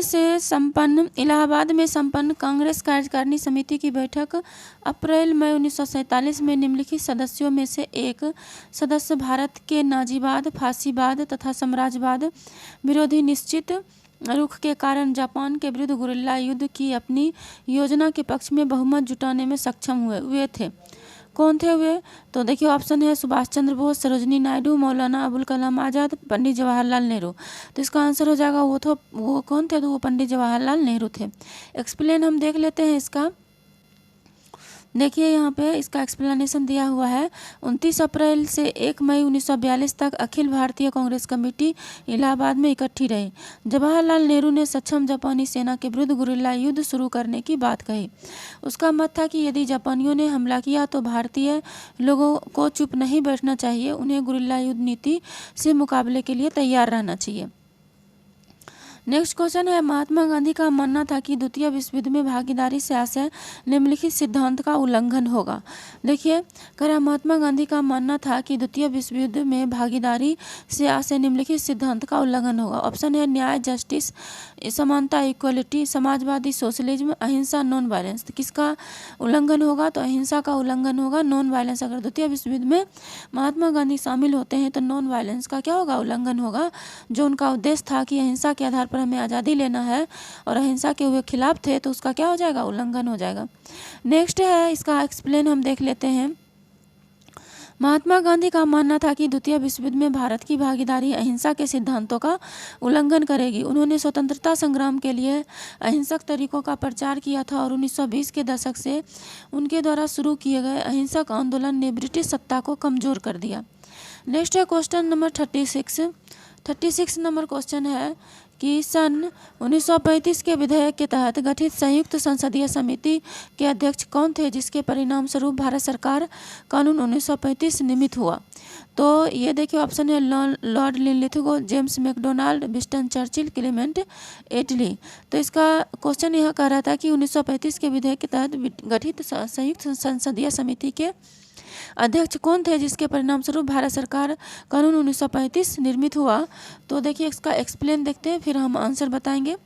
में संपन्न कांग्रेस कार्यकारिणी समिति की बैठक अप्रैल मई 1947 में निम्नलिखित सदस्यों में से एक सदस्य भारत के नाजीवाद, फासीवाद तथा साम्राज्यवाद विरोधी निश्चित रुख के कारण जापान के विरुद्ध गुरिल्ला युद्ध की अपनी योजना के पक्ष में बहुमत जुटाने में सक्षम हुए थे। कौन थे वे? तो देखिए ऑप्शन है सुभाष चंद्र बोस, सरोजिनी नायडू, मौलाना अबुल कलाम आज़ाद, पंडित जवाहरलाल नेहरू। तो इसका आंसर हो जाएगा वो कौन थे? तो वो पंडित जवाहरलाल नेहरू थे। एक्सप्लेन हम देख लेते हैं इसका। देखिए यहाँ पे इसका एक्सप्लेनेशन दिया हुआ है। 29 अप्रैल से 1 मई 1942 तक अखिल भारतीय कांग्रेस कमेटी इलाहाबाद में इकट्ठी रही। जवाहरलाल नेहरू ने सक्षम जापानी सेना के विरुद्ध गुरिल्ला युद्ध शुरू करने की बात कही। उसका मत था कि यदि जापानियों ने हमला किया तो भारतीय लोगों को चुप नहीं बैठना चाहिए, उन्हें गुरिल्ला युद्ध नीति से मुकाबले के लिए तैयार रहना चाहिए। नेक्स्ट क्वेश्चन है महात्मा गांधी का मानना था कि द्वितीय विश्व युद्ध में भागीदारी से आशय निम्नलिखित सिद्धांत का उल्लंघन होगा। देखिए कह रहा महात्मा गांधी का मानना था कि द्वितीय विश्व युद्ध में भागीदारी से आशय निम्नलिखित सिद्धांत का उल्लंघन होगा। ऑप्शन है न्याय, जस्टिस, समानता, इक्वलिटी, समाजवादी, सोशलिज्म, अहिंसा, नॉन वायलेंस। तो किसका उल्लंघन होगा? तो अहिंसा का उल्लंघन होगा, नॉन वायलेंस। अगर द्वितीय विश्व युद्ध में महात्मा गांधी शामिल होते हैं तो नॉन वायलेंस का क्या होगा? उल्लंघन होगा। जो उनका उद्देश्य था कि अहिंसा के आधार पर हमें आज़ादी लेना है और अहिंसा के हुए खिलाफ थे, तो उसका क्या हो जाएगा? उल्लंघन हो जाएगा। नेक्स्ट है इसका एक्सप्लेन हम देख लेते हैं। महात्मा गांधी का मानना था कि द्वितीय विश्व युद्ध में भारत की भागीदारी अहिंसा के सिद्धांतों का उल्लंघन करेगी। उन्होंने स्वतंत्रता संग्राम के लिए अहिंसक तरीकों का प्रचार किया था और 1920 के दशक से उनके द्वारा शुरू किए गए अहिंसक आंदोलन ने ब्रिटिश सत्ता को कमजोर कर दिया। नेक्स्ट है क्वेश्चन नंबर 36 नंबर क्वेश्चन है कि सन 1935 के विधेयक के तहत गठित संयुक्त संसदीय समिति के अध्यक्ष कौन थे, जिसके परिणाम स्वरूप भारत सरकार कानून 1935 निर्मित हुआ? तो ये देखिए ऑप्शन है Lord Linlithgow, James MacDonald, Winston Churchill, Clement Attlee. तो इसका क्वेश्चन यह कह रहा था कि 1935 के विधेयक के तहत गठित संयुक्त संसदीय समिति के अध्यक्ष कौन थे, जिसके परिणाम स्वरूप भारत सरकार कानून 1935 निर्मित हुआ? तो देखिए इसका एक्सप्लेन देखते हैं, फिर हम आंसर बताएंगे।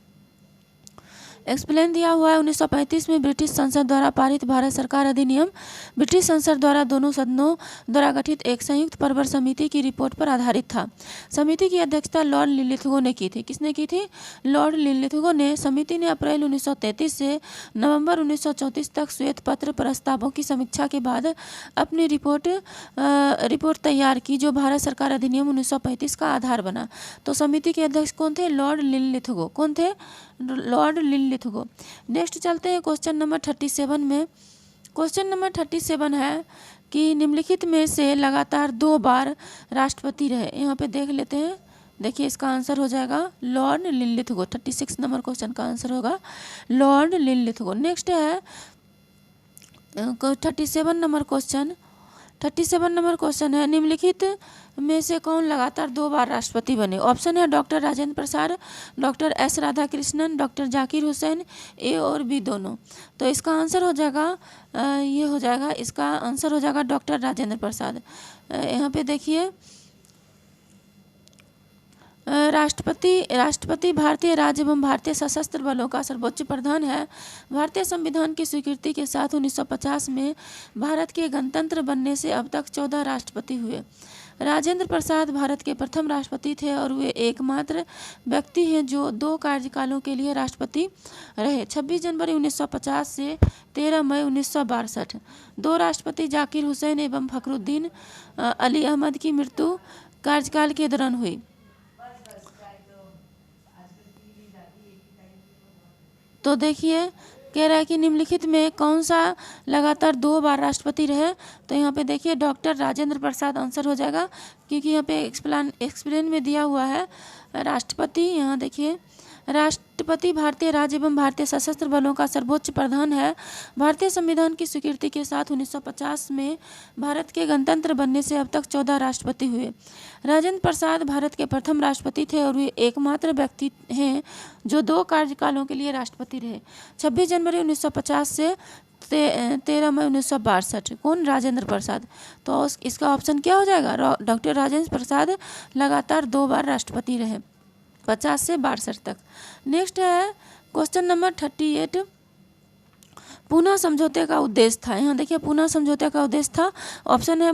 एक्सप्लेन दिया हुआ है 1935 में ब्रिटिश संसद द्वारा पारित भारत सरकार अधिनियम ब्रिटिश संसद द्वारा दोनों सदनों द्वारा गठित एक संयुक्त परवर समिति की रिपोर्ट पर आधारित था। समिति की अध्यक्षता लॉर्ड लिनलिथगो ने की थी। किसने की थी? लॉर्ड लिनलिथगो ने। समिति ने अप्रैल 1933 से नवंबर 1934 तक श्वेत पत्र प्रस्तावों की समीक्षा के बाद अपनी रिपोर्ट तैयार की, जो भारत सरकार अधिनियम 1935 का आधार बना। तो समिति के अध्यक्ष कौन थे? Lord Linlithgow. कौन थे? Lord Linlithgow. नेक्स्ट चलते हैं क्वेश्चन नंबर 37 में। क्वेश्चन नंबर 37 है कि निम्नलिखित में से लगातार 2 बार राष्ट्रपति रहे। यहाँ पे देख लेते हैं। देखिए इसका आंसर हो जाएगा लॉर्ड लिनलिथगो। 36 नंबर क्वेश्चन का आंसर होगा लॉर्ड लिनलिथगो। नेक्स्ट है 37 नंबर क्वेश्चन। 37 नंबर क्वेश्चन है निम्नलिखित में से कौन लगातार 2 बार राष्ट्रपति बने। ऑप्शन है doctor Rajendra Prasad, doctor S Radhakrishnan, doctor Zakir Hussain, A और बी दोनों। तो इसका आंसर हो जाएगा ये हो जाएगा, इसका आंसर हो जाएगा डॉक्टर राजेंद्र प्रसाद। यहाँ पे देखिए राष्ट्रपति भारतीय राज्य एवं भारतीय सशस्त्र बलों का सर्वोच्च प्रधान है। भारतीय संविधान की स्वीकृति के साथ 1950 में भारत के गणतंत्र बनने से अब तक 14 राष्ट्रपति हुए। राजेंद्र प्रसाद भारत के प्रथम राष्ट्रपति थे और वे एकमात्र व्यक्ति हैं जो 2 कार्यकालों के लिए राष्ट्रपति रहे, 26 जनवरी 1950 से 13 मई 1962। 2 राष्ट्रपति जाकिर हुसैन एवं फखरुद्दीन अली अहमद की मृत्यु कार्यकाल के दौरान हुई। तो देखिए कह रहा है कि निम्नलिखित में कौन सा लगातार 2 बार राष्ट्रपति रहे। तो यहाँ पे देखिए डॉक्टर राजेंद्र प्रसाद आंसर हो जाएगा, क्योंकि यहाँ पे एक्सप्लेन में दिया हुआ है राष्ट्रपति। यहाँ देखिए राष्ट्रपति भारतीय राज्य एवं भारतीय सशस्त्र बलों का सर्वोच्च प्रधान है। भारतीय संविधान की स्वीकृति के साथ 1950 में भारत के गणतंत्र बनने से अब तक 14 राष्ट्रपति हुए। राजेंद्र प्रसाद भारत के प्रथम राष्ट्रपति थे और वे एकमात्र व्यक्ति हैं जो 2 कार्यकालों के लिए राष्ट्रपति रहे, 26 जनवरी 1950 से 13 मई 1962। कौन? राजेंद्र प्रसाद। तो इसका ऑप्शन क्या हो जाएगा? डॉक्टर राजेंद्र प्रसाद लगातार 2 बार राष्ट्रपति रहे, 50 से 62 तक। नेक्स्ट है क्वेश्चन नंबर 38। पूना समझौते का उद्देश्य था। यहाँ देखिए पूना समझौते का उद्देश्य था। ऑप्शन है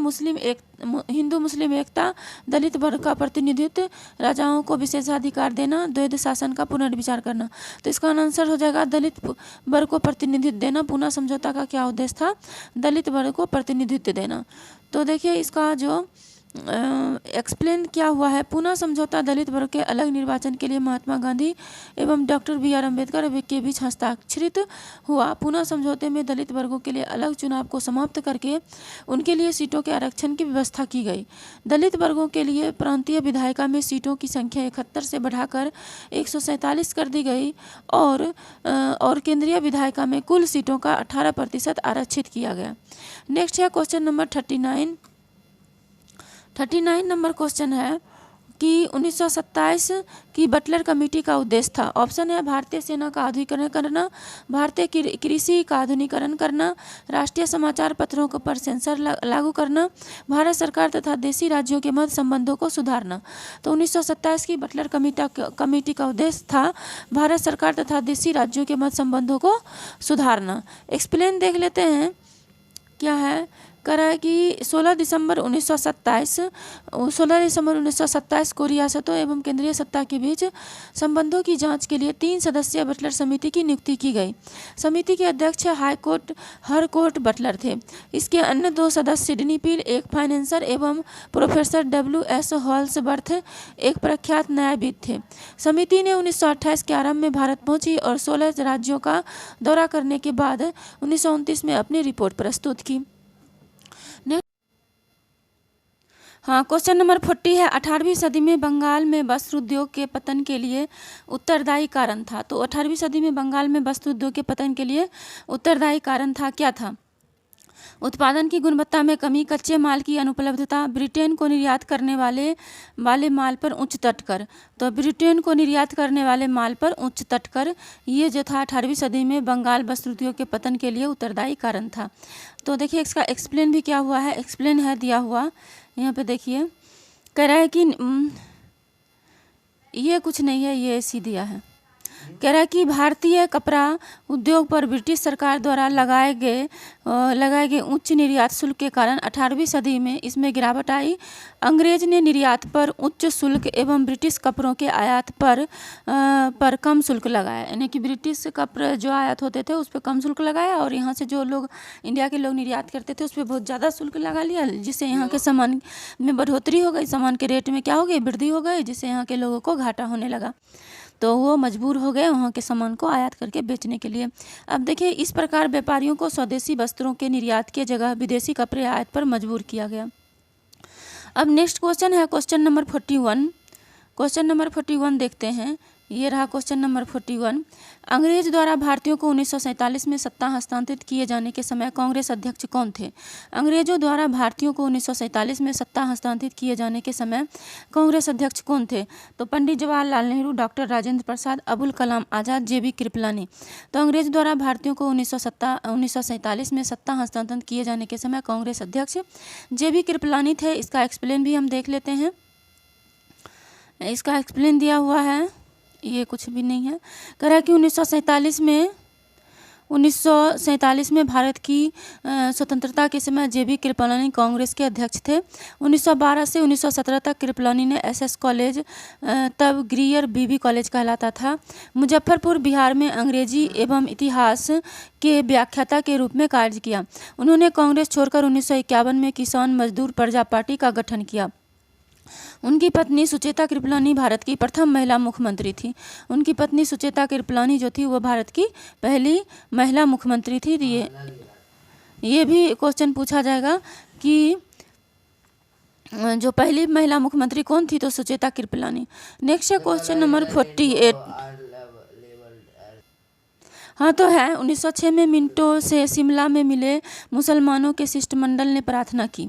हिंदू मुस्लिम एकता, दलित वर्ग का प्रतिनिधित्व, राजाओं को विशेषाधिकार देना, द्वैध शासन का पुनर्विचार करना। तो इसका आंसर हो जाएगा दलित वर्ग को प्रतिनिधित्व देना। पूना समझौता का क्या उद्देश्य था? दलित वर्ग को प्रतिनिधित्व देना। तो देखिए इसका जो एक्सप्लेन क्या हुआ है, पूना समझौता दलित वर्ग के अलग निर्वाचन के लिए महात्मा गांधी एवं डॉक्टर BR अम्बेडकर के बीच हस्ताक्षरित हुआ। पूना समझौते में दलित वर्गों के लिए अलग चुनाव को समाप्त करके उनके लिए सीटों के आरक्षण की व्यवस्था की गई। दलित वर्गों के लिए प्रांतीय विधायिका में सीटों की संख्या 71 से बढ़ाकर 147 कर दी गई और केंद्रीय विधायिका में कुल सीटों का 18% आरक्षित किया गया। नेक्स्ट है क्वेश्चन नंबर 39 नंबर क्वेश्चन है कि 1927 की बटलर कमेटी का उद्देश्य था। ऑप्शन है भारतीय सेना का आधुनिकीकरण करना, भारतीय कृषि का आधुनिकीकरण करना, राष्ट्रीय समाचार पत्रों पर सेंसर लागू करना, भारत सरकार तथा देशी राज्यों के मध्य संबंधों को सुधारना। तो 1927 की बटलर कमेटी का उद्देश्य था भारत सरकार तथा देशी राज्यों के मध्य संबंधों को सुधारना। एक्सप्लेन देख लेते हैं क्या है। कह रहा है कि 16 दिसंबर 1927 को रियासतों एवं केंद्रीय सत्ता के बीच संबंधों की जांच के लिए 3 सदस्यीय बटलर समिति की नियुक्ति की गई। समिति के अध्यक्ष हरकोर्ट बटलर थे। इसके अन्य 2 सदस्य सिडनी पील, एक फाइनेंसर, एवं प्रोफेसर WS हॉल्सवर्थ, एक प्रख्यात न्यायविद थे। समिति ने 1928 के आरंभ में भारत पहुंची और 16 राज्यों का दौरा करने के बाद 1929 में अपनी रिपोर्ट प्रस्तुत की। हाँ, क्वेश्चन नंबर 40 है 18वीं सदी में बंगाल में वस्त्र उद्योग के पतन के लिए उत्तरदायी कारण था। तो 18वीं सदी में बंगाल में वस्त्र उद्योग के पतन के लिए उत्तरदायी कारण था, क्या था? उत्पादन की गुणवत्ता में कमी, कच्चे माल की अनुपलब्धता, ब्रिटेन को निर्यात करने वाले माल पर उच्च तट कर। तो ब्रिटेन को निर्यात करने वाले माल पर उच्च तट कर, ये जो था 18वीं सदी में बंगाल वस्त्र उद्योग के पतन के लिए उत्तरदायी कारण था। तो देखिए इसका एक्सप्लेन भी क्या हुआ है। एक्सप्लेन है दिया हुआ यहाँ पे देखिए। कह रहा है कि ये कुछ नहीं है, ये ऐसी दिया है। कह रहा है कि भारतीय कपड़ा उद्योग पर ब्रिटिश सरकार द्वारा लगाए गए उच्च निर्यात शुल्क के कारण 18वीं सदी में इसमें गिरावट आई। अंग्रेज ने निर्यात पर उच्च शुल्क एवं ब्रिटिश कपड़ों के आयात पर कम शुल्क लगाया। यानी कि ब्रिटिश कपड़े जो आयात होते थे उस पर कम शुल्क लगाया और यहाँ से जो लोग इंडिया के लोग निर्यात करते थे उस पर बहुत ज़्यादा शुल्क लगा लिया, जिससे यहाँ के सामान में बढ़ोतरी हो गई, सामान के रेट में क्या हो गई? वृद्धि हो गई, जिससे यहाँ के लोगों को घाटा होने लगा। तो वो मजबूर हो गए वहाँ के सामान को आयात करके बेचने के लिए। अब देखिए, इस प्रकार व्यापारियों को स्वदेशी वस्त्रों के निर्यात की जगह विदेशी कपड़े आयात पर मजबूर किया गया। अब नेक्स्ट क्वेश्चन है क्वेश्चन नंबर 41। क्वेश्चन नंबर 41 देखते हैं। ये रहा क्वेश्चन नंबर 41। अंग्रेज द्वारा भारतीयों को 1947 में सत्ता हस्तांतरित किए जाने के समय कांग्रेस अध्यक्ष कौन थे? अंग्रेजों द्वारा भारतीयों को 1947 में सत्ता हस्तांतरित किए जाने के समय कांग्रेस अध्यक्ष कौन थे? तो पंडित जवाहरलाल नेहरू, डॉक्टर राजेंद्र प्रसाद, अबुल कलाम आज़ाद, JB कृपलानी। तो अंग्रेज द्वारा भारतीयों को 1947 में सत्ता हस्तांतरित किए जाने के समय कांग्रेस अध्यक्ष JB कृपलानी थे। इसका एक्सप्लेन भी हम देख लेते हैं। इसका एक्सप्लेन दिया हुआ है, ये कुछ भी नहीं है। कह रहा है कि 1947 में भारत की स्वतंत्रता के समय JB कृपलानी कांग्रेस के अध्यक्ष थे। 1912 से 1917 तक कृपलानी ने SS कॉलेज, तब ग्रीयर BB कॉलेज कहलाता था, मुजफ्फरपुर बिहार में अंग्रेजी एवं इतिहास के व्याख्याता के रूप में कार्य किया। उन्होंने कांग्रेस छोड़कर 1951 में किसान मजदूर प्रजा पार्टी का गठन किया। उनकी पत्नी सुचेता कृपलानी भारत की प्रथम महिला मुख्यमंत्री थी। उनकी पत्नी सुचेता कृपलानी जो थी वो भारत की पहली महिला मुख्यमंत्री थी। ये भी क्वेश्चन पूछा जाएगा कि जो पहली महिला मुख्यमंत्री कौन थी? तो सुचेता कृपलानी। नेक्स्ट है क्वेश्चन नंबर 48। हाँ तो है, 1906 में मिंटो से शिमला में मिले मुसलमानों के शिष्टमंडल ने प्रार्थना की।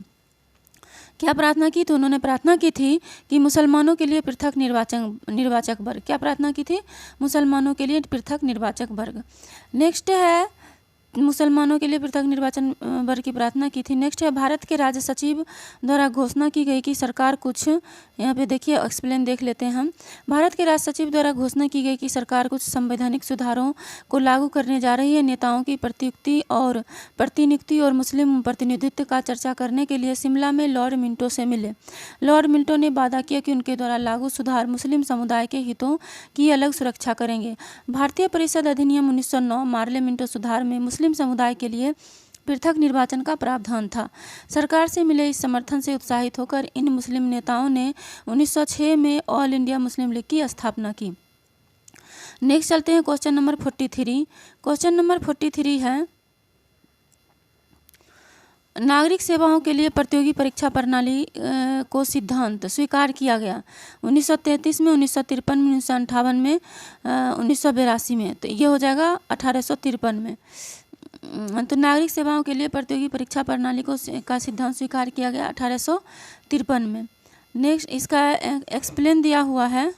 क्या प्रार्थना की? तो उन्होंने प्रार्थना की थी कि मुसलमानों के लिए पृथक निर्वाचक वर्ग। क्या प्रार्थना की थी? मुसलमानों के लिए पृथक निर्वाचक वर्ग। नेक्स्ट है मुसलमानों के लिए पृथक निर्वाचन वर्ग की प्रार्थना की थी। नेक्स्ट है भारत के राज्य सचिव द्वारा घोषणा की गई कि सरकार कुछ, यहाँ पे देखिए एक्सप्लेन देख लेते हैं हम। भारत के राज्य सचिव द्वारा घोषणा की गई कि सरकार कुछ संवैधानिक सुधारों को लागू करने जा रही है। नेताओं की प्रतिनियुक्ति और मुस्लिम प्रतिनिधित्व का चर्चा करने के लिए शिमला में लॉर्ड मिंटो से मिले। लॉर्ड मिंटो ने वादा किया कि उनके द्वारा लागू सुधार मुस्लिम समुदाय के हितों की अलग सुरक्षा करेंगे। भारतीय परिषद अधिनियम 1909 मार्ले मिंटो सुधार में मुस्लिम समुदाय के लिए पृथक निर्वाचन का प्रावधान था। सरकार से मिले इस समर्थन से उत्साहित होकर इन मुस्लिम नेताओं ने 1906 में ऑल इंडिया मुस्लिम लीग की स्थापना की। नेक्स्ट चलते हैं क्वेश्चन नंबर 43। क्वेश्चन नंबर 43 है नागरिक सेवाओं के लिए प्रतियोगी परीक्षा प्रणाली को सिद्धांत स्वीकार किया गया 1933 में, 1953 में, 1958 में, 1982 में। तो ये हो जाएगा 1853 में। तो नागरिक सेवाओं के लिए प्रतियोगी परीक्षा प्रणाली का सिद्धांत स्वीकार किया गया 1853 में। नेक्स्ट इसका एक्सप्लेन दिया हुआ है।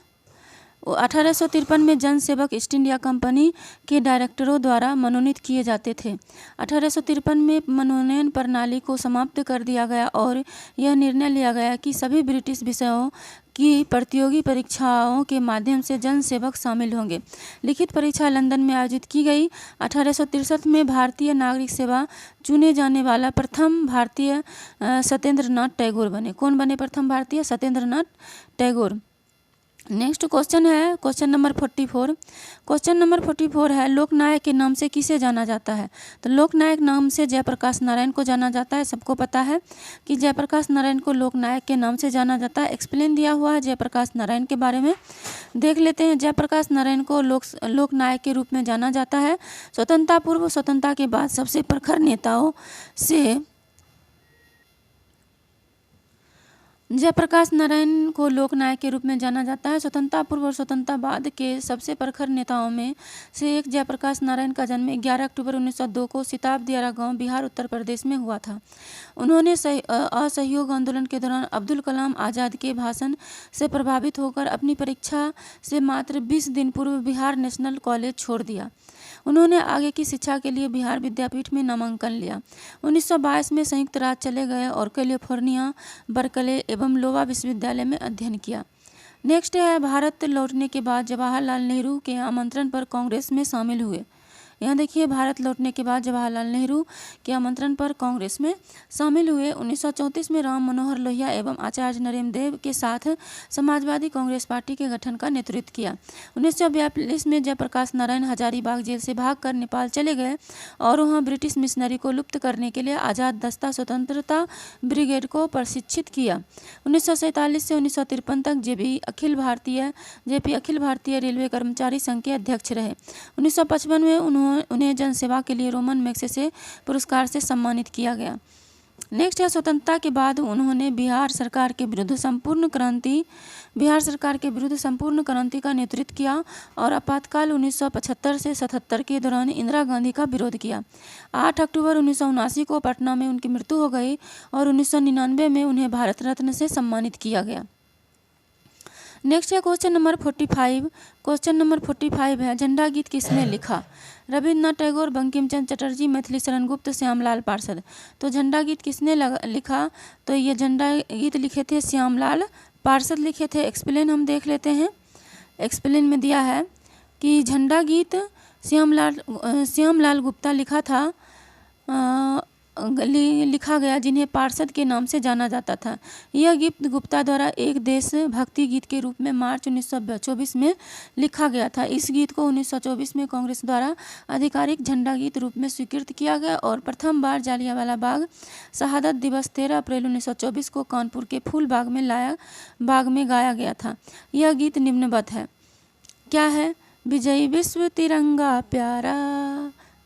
1853 में जन सेवक ईस्ट इंडिया कंपनी के डायरेक्टरों द्वारा मनोनीत किए जाते थे। 1853 में मनोनयन प्रणाली को समाप्त कर दिया गया और यह निर्णय लिया गया कि सभी ब्रिटिश विषयों की प्रतियोगी परीक्षाओं के माध्यम से जन सेवक शामिल होंगे। लिखित परीक्षा लंदन में आयोजित की गई। 1863 में भारतीय नागरिक सेवा चुने जाने वाला प्रथम भारतीय सत्येंद्र नाथ टैगोर बने। कौन बने प्रथम भारतीय? सत्येंद्र नाथ टैगोर। नेक्स्ट क्वेश्चन है क्वेश्चन नंबर 44। क्वेश्चन नंबर 44 है लोकनायक के नाम से किसे जाना जाता है? तो लोकनायक नाम से जयप्रकाश नारायण को जाना जाता है। सबको पता है कि जयप्रकाश नारायण को लोकनायक के नाम से जाना जाता है। एक्सप्लेन दिया हुआ है जयप्रकाश नारायण के बारे में, देख लेते हैं। जयप्रकाश नारायण को लोकनायक के रूप में जाना जाता है। स्वतंत्रता पूर्व स्वतंत्रता के बाद सबसे प्रखर नेताओं से जयप्रकाश नारायण को लोकनायक के रूप में जाना जाता है। स्वतंत्रता पूर्व और स्वतंत्रता बाद के सबसे प्रखर नेताओं में से एक जयप्रकाश नारायण का जन्म 11 अक्टूबर 1902 को सिताब दियारा गांव, बिहार, उत्तर प्रदेश में हुआ था। उन्होंने असहयोग आंदोलन के दौरान अब्दुल कलाम आज़ाद के भाषण से प्रभावित होकर अपनी परीक्षा से मात्र 20 दिन पूर्व बिहार नेशनल कॉलेज छोड़ दिया। उन्होंने आगे की शिक्षा के लिए बिहार विद्यापीठ में नामांकन लिया। 1922 में संयुक्त राज्य चले गए और कैलिफोर्निया, बर्कले एवं लोवा विश्वविद्यालय में अध्ययन किया। नेक्स्ट है भारत लौटने के बाद जवाहरलाल नेहरू के आमंत्रण पर कांग्रेस में शामिल हुए। यहाँ देखिए, भारत लौटने के बाद जवाहरलाल नेहरू के आमंत्रण पर कांग्रेस में शामिल हुए। 1934 में राम मनोहर लोहिया एवं आचार्य नरेंद्र देव के साथ समाजवादी कांग्रेस पार्टी के गठन का नेतृत्व किया। 1942 में जयप्रकाश नारायण हजारीबाग जेल से भागकर नेपाल चले गए और वहाँ ब्रिटिश मिशनरी को लुप्त करने के लिए आज़ाद दस्ता स्वतंत्रता ब्रिगेड को प्रशिक्षित किया। 1947 से 1953 तक जेपी अखिल भारतीय रेलवे कर्मचारी संघ के अध्यक्ष रहे। 1955 में उन्हें जनसेवा के लिए रोमन मैग्सेसे पुरस्कार से सम्मानित किया गया। नेक्स्ट है, स्वतंत्रता के बाद उन्होंने बिहार सरकार के विरुद्ध संपूर्ण क्रांति का नेतृत्व किया और आपातकाल 1975 से 77 के दौरान इंदिरा गांधी का विरोध किया। 8 अक्टूबर 1979 को पटना में उनकी मृत्यु हो गई और 1999 में उन्हें भारत रत्न से सम्मानित किया गया। नेक्स्ट है क्वेश्चन नंबर 45। क्वेश्चन नंबर 45 है, झंडा गीत किसने लिखा? रविन्द्रनाथ टैगोर, बंकिम चंद्र चटर्जी, मैथिली शरण गुप्त, श्यामलाल पार्षद। तो झंडा गीत किसने लिखा? तो ये झंडा गीत लिखे थे श्यामलाल पार्षद लिखे थे। एक्सप्लेन हम देख लेते हैं। एक्सप्लेन में दिया है कि झंडा गीत श्यामलाल गुप्ता लिखा था, लिखा गया, जिन्हें पार्षद के नाम से जाना जाता था। यह गीत गुप्ता द्वारा एक देशभक्ति गीत के रूप में मार्च 1924 में लिखा गया था। इस गीत को 1924 में कांग्रेस द्वारा आधिकारिक झंडा गीत रूप में स्वीकृत किया गया और प्रथम बार जालियांवाला बाग शहादत दिवस 13 अप्रैल 1924 को कानपुर के फूल बाग में गाया गया था। यह गीत निम्नवत है। क्या है? विजयी विश्व तिरंगा प्यारा,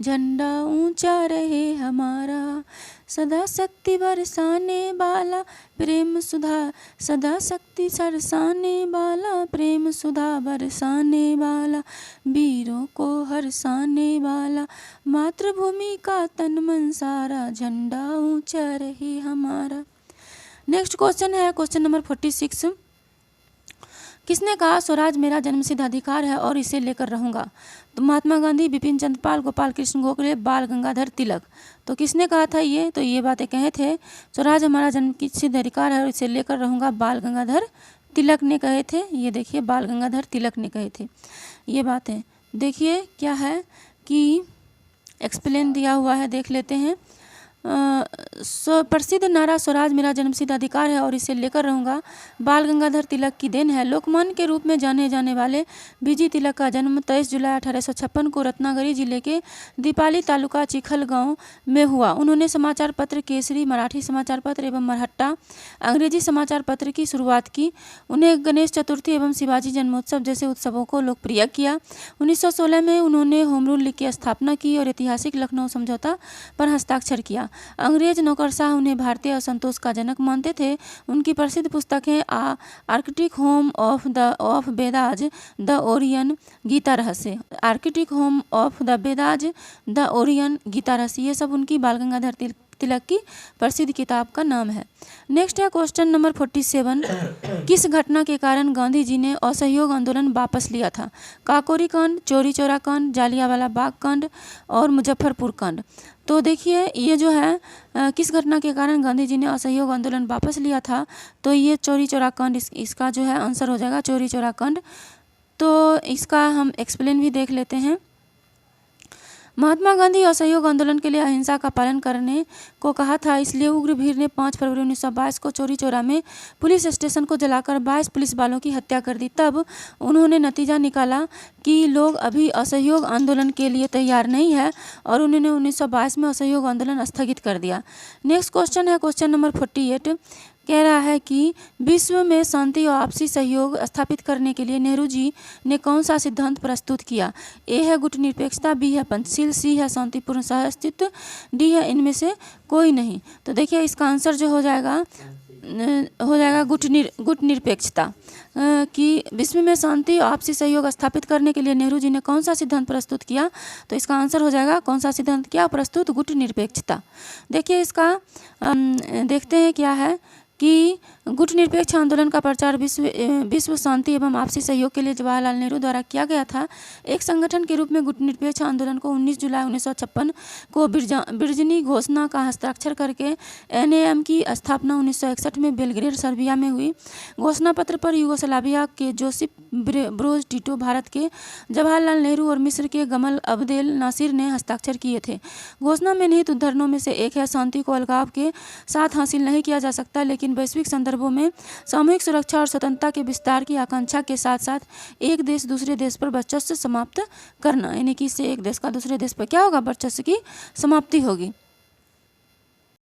झंडा ऊंचा रहे हमारा, सदा शक्ति बरसाने वाला प्रेम सुधा, सदा शक्ति सरसाने वाला प्रेम सुधा बरसाने वाला, वीरों को हरसाने वाला, मातृभूमि का तन मन सारा, झंडा ऊंचा रहे हमारा। नेक्स्ट क्वेश्चन है क्वेश्चन नंबर 46। किसने कहा स्वराज मेरा जन्मसिद्ध अधिकार है और इसे लेकर रहूँगा? तो महात्मा गांधी, बिपिन चंद्र पाल, गोपाल कृष्ण गोखले, बाल गंगाधर तिलक। तो किसने कहा था ये? तो ये बातें कहे थे, स्वराज हमारा जन्मसिद्ध अधिकार है और इसे लेकर रहूँगा, बाल गंगाधर तिलक ने कहे थे। ये देखिए, बाल गंगाधर तिलक ने कहे थे ये बातें। देखिए क्या है कि एक्सप्लेन दिया हुआ है, देख लेते हैं। प्रसिद्ध नारा स्वराज मेरा जन्मसिद्ध अधिकार है और इसे लेकर रहूँगा बाल गंगाधर तिलक की देन है। लोकमान्य के रूप में जाने जाने वाले बीजी तिलक का जन्म 23 जुलाई 1856 को रत्नागिरी जिले के दीपाली तालुका चिखल गांव में हुआ। उन्होंने समाचार पत्र केसरी, मराठी समाचार पत्र एवं मरहट्टा अंग्रेजी समाचार पत्र की शुरुआत की। उन्हें गणेश चतुर्थी एवं शिवाजी जन्मोत्सव जैसे उत्सवों को लोकप्रिय किया। 1916 में उन्होंने होम रूल लीग की स्थापना की और ऐतिहासिक लखनऊ समझौता पर हस्ताक्षर किया। अंग्रेज नौकरशाह उन्हें भारतीय असंतोष का जनक मानते थे। उनकी प्रसिद्ध पुस्तकें Arctic home of Vedas the Orion Gita Rahasya, Arctic home of the Vedas the Orion Gita Rahasya, ये सब उनकी बाल गंगाधर तिलक की प्रसिद्ध किताब का नाम है। नेक्स्ट है क्वेश्चन नंबर 47। किस घटना के कारण गांधी जी ने असहयोग आंदोलन वापस लिया था? काकोरी कांड, चोरी चौरा कांड, जालियांवाला बाग कांड और मुजफ्फरपुर कांड। तो देखिए, ये जो है किस घटना के कारण गांधी जी ने असहयोग आंदोलन वापस लिया था? तो ये चोरी चौरा कांड इसका जो है आंसर हो जाएगा, चोरी चौरा कांड। तो इसका हम एक्सप्लेन भी देख लेते हैं। महात्मा गांधी असहयोग आंदोलन के लिए अहिंसा का पालन करने को कहा था, इसलिए उग्र भीड़ ने 5 फरवरी 1922 को चोरी चौरा में पुलिस स्टेशन को जलाकर 22 पुलिस वालों की हत्या कर दी। तब उन्होंने नतीजा निकाला कि लोग अभी असहयोग आंदोलन के लिए तैयार नहीं है और उन्होंने 1922 में असहयोग आंदोलन स्थगित कर दिया। नेक्स्ट क्वेश्चन है क्वेश्चन नंबर 48। कह रहा है कि विश्व में शांति और आपसी सहयोग स्थापित करने के लिए नेहरू जी ने कौन सा सिद्धांत प्रस्तुत किया? ए है गुटनिरपेक्षता, बी है पंचशील, सी है शांतिपूर्ण सहअस्तित्व, डी है इनमें से कोई नहीं। तो देखिए इसका आंसर जो हो जाएगा गुटनिरपेक्षता। कि विश्व में शांति और आपसी सहयोग स्थापित करने के लिए नेहरू जी ने कौन सा सिद्धांत प्रस्तुत किया? तो इसका आंसर हो जाएगा कौन सा सिद्धांत किया प्रस्तुत? गुटनिरपेक्षता। देखिए इसका देखते हैं क्या है कि गुटनिरपेक्ष आंदोलन का प्रचार विश्व शांति एवं आपसी सहयोग के लिए जवाहरलाल नेहरू द्वारा किया गया था। एक संगठन के रूप में गुटनिरपेक्ष आंदोलन को 19 जुलाई 1956 को बिर्जनी घोषणा का हस्ताक्षर करके NAM की स्थापना 1961 में बेलग्रेड सर्बिया में हुई। घोषणा पत्र पर यूगोस्लाविया के जोसिफ ब्रोज टिटो, भारत के जवाहरलाल नेहरू और मिस्र के गमल अब्देल नासिर ने हस्ताक्षर किए थे। घोषणा में निहित उद्धरणों में से एक है, शांति को अलगाव के साथ हासिल नहीं किया जा सकता, लेकिन वैश्विक संदर्भों में सामूहिक सुरक्षा और स्वतंत्रता के विस्तार की आकांक्षा के साथ साथ एक देश दूसरे देश पर वर्चस्व समाप्त करना, यानी कि इससे एक देश का दूसरे देश पर क्या होगा, वर्चस्व की समाप्ति होगी।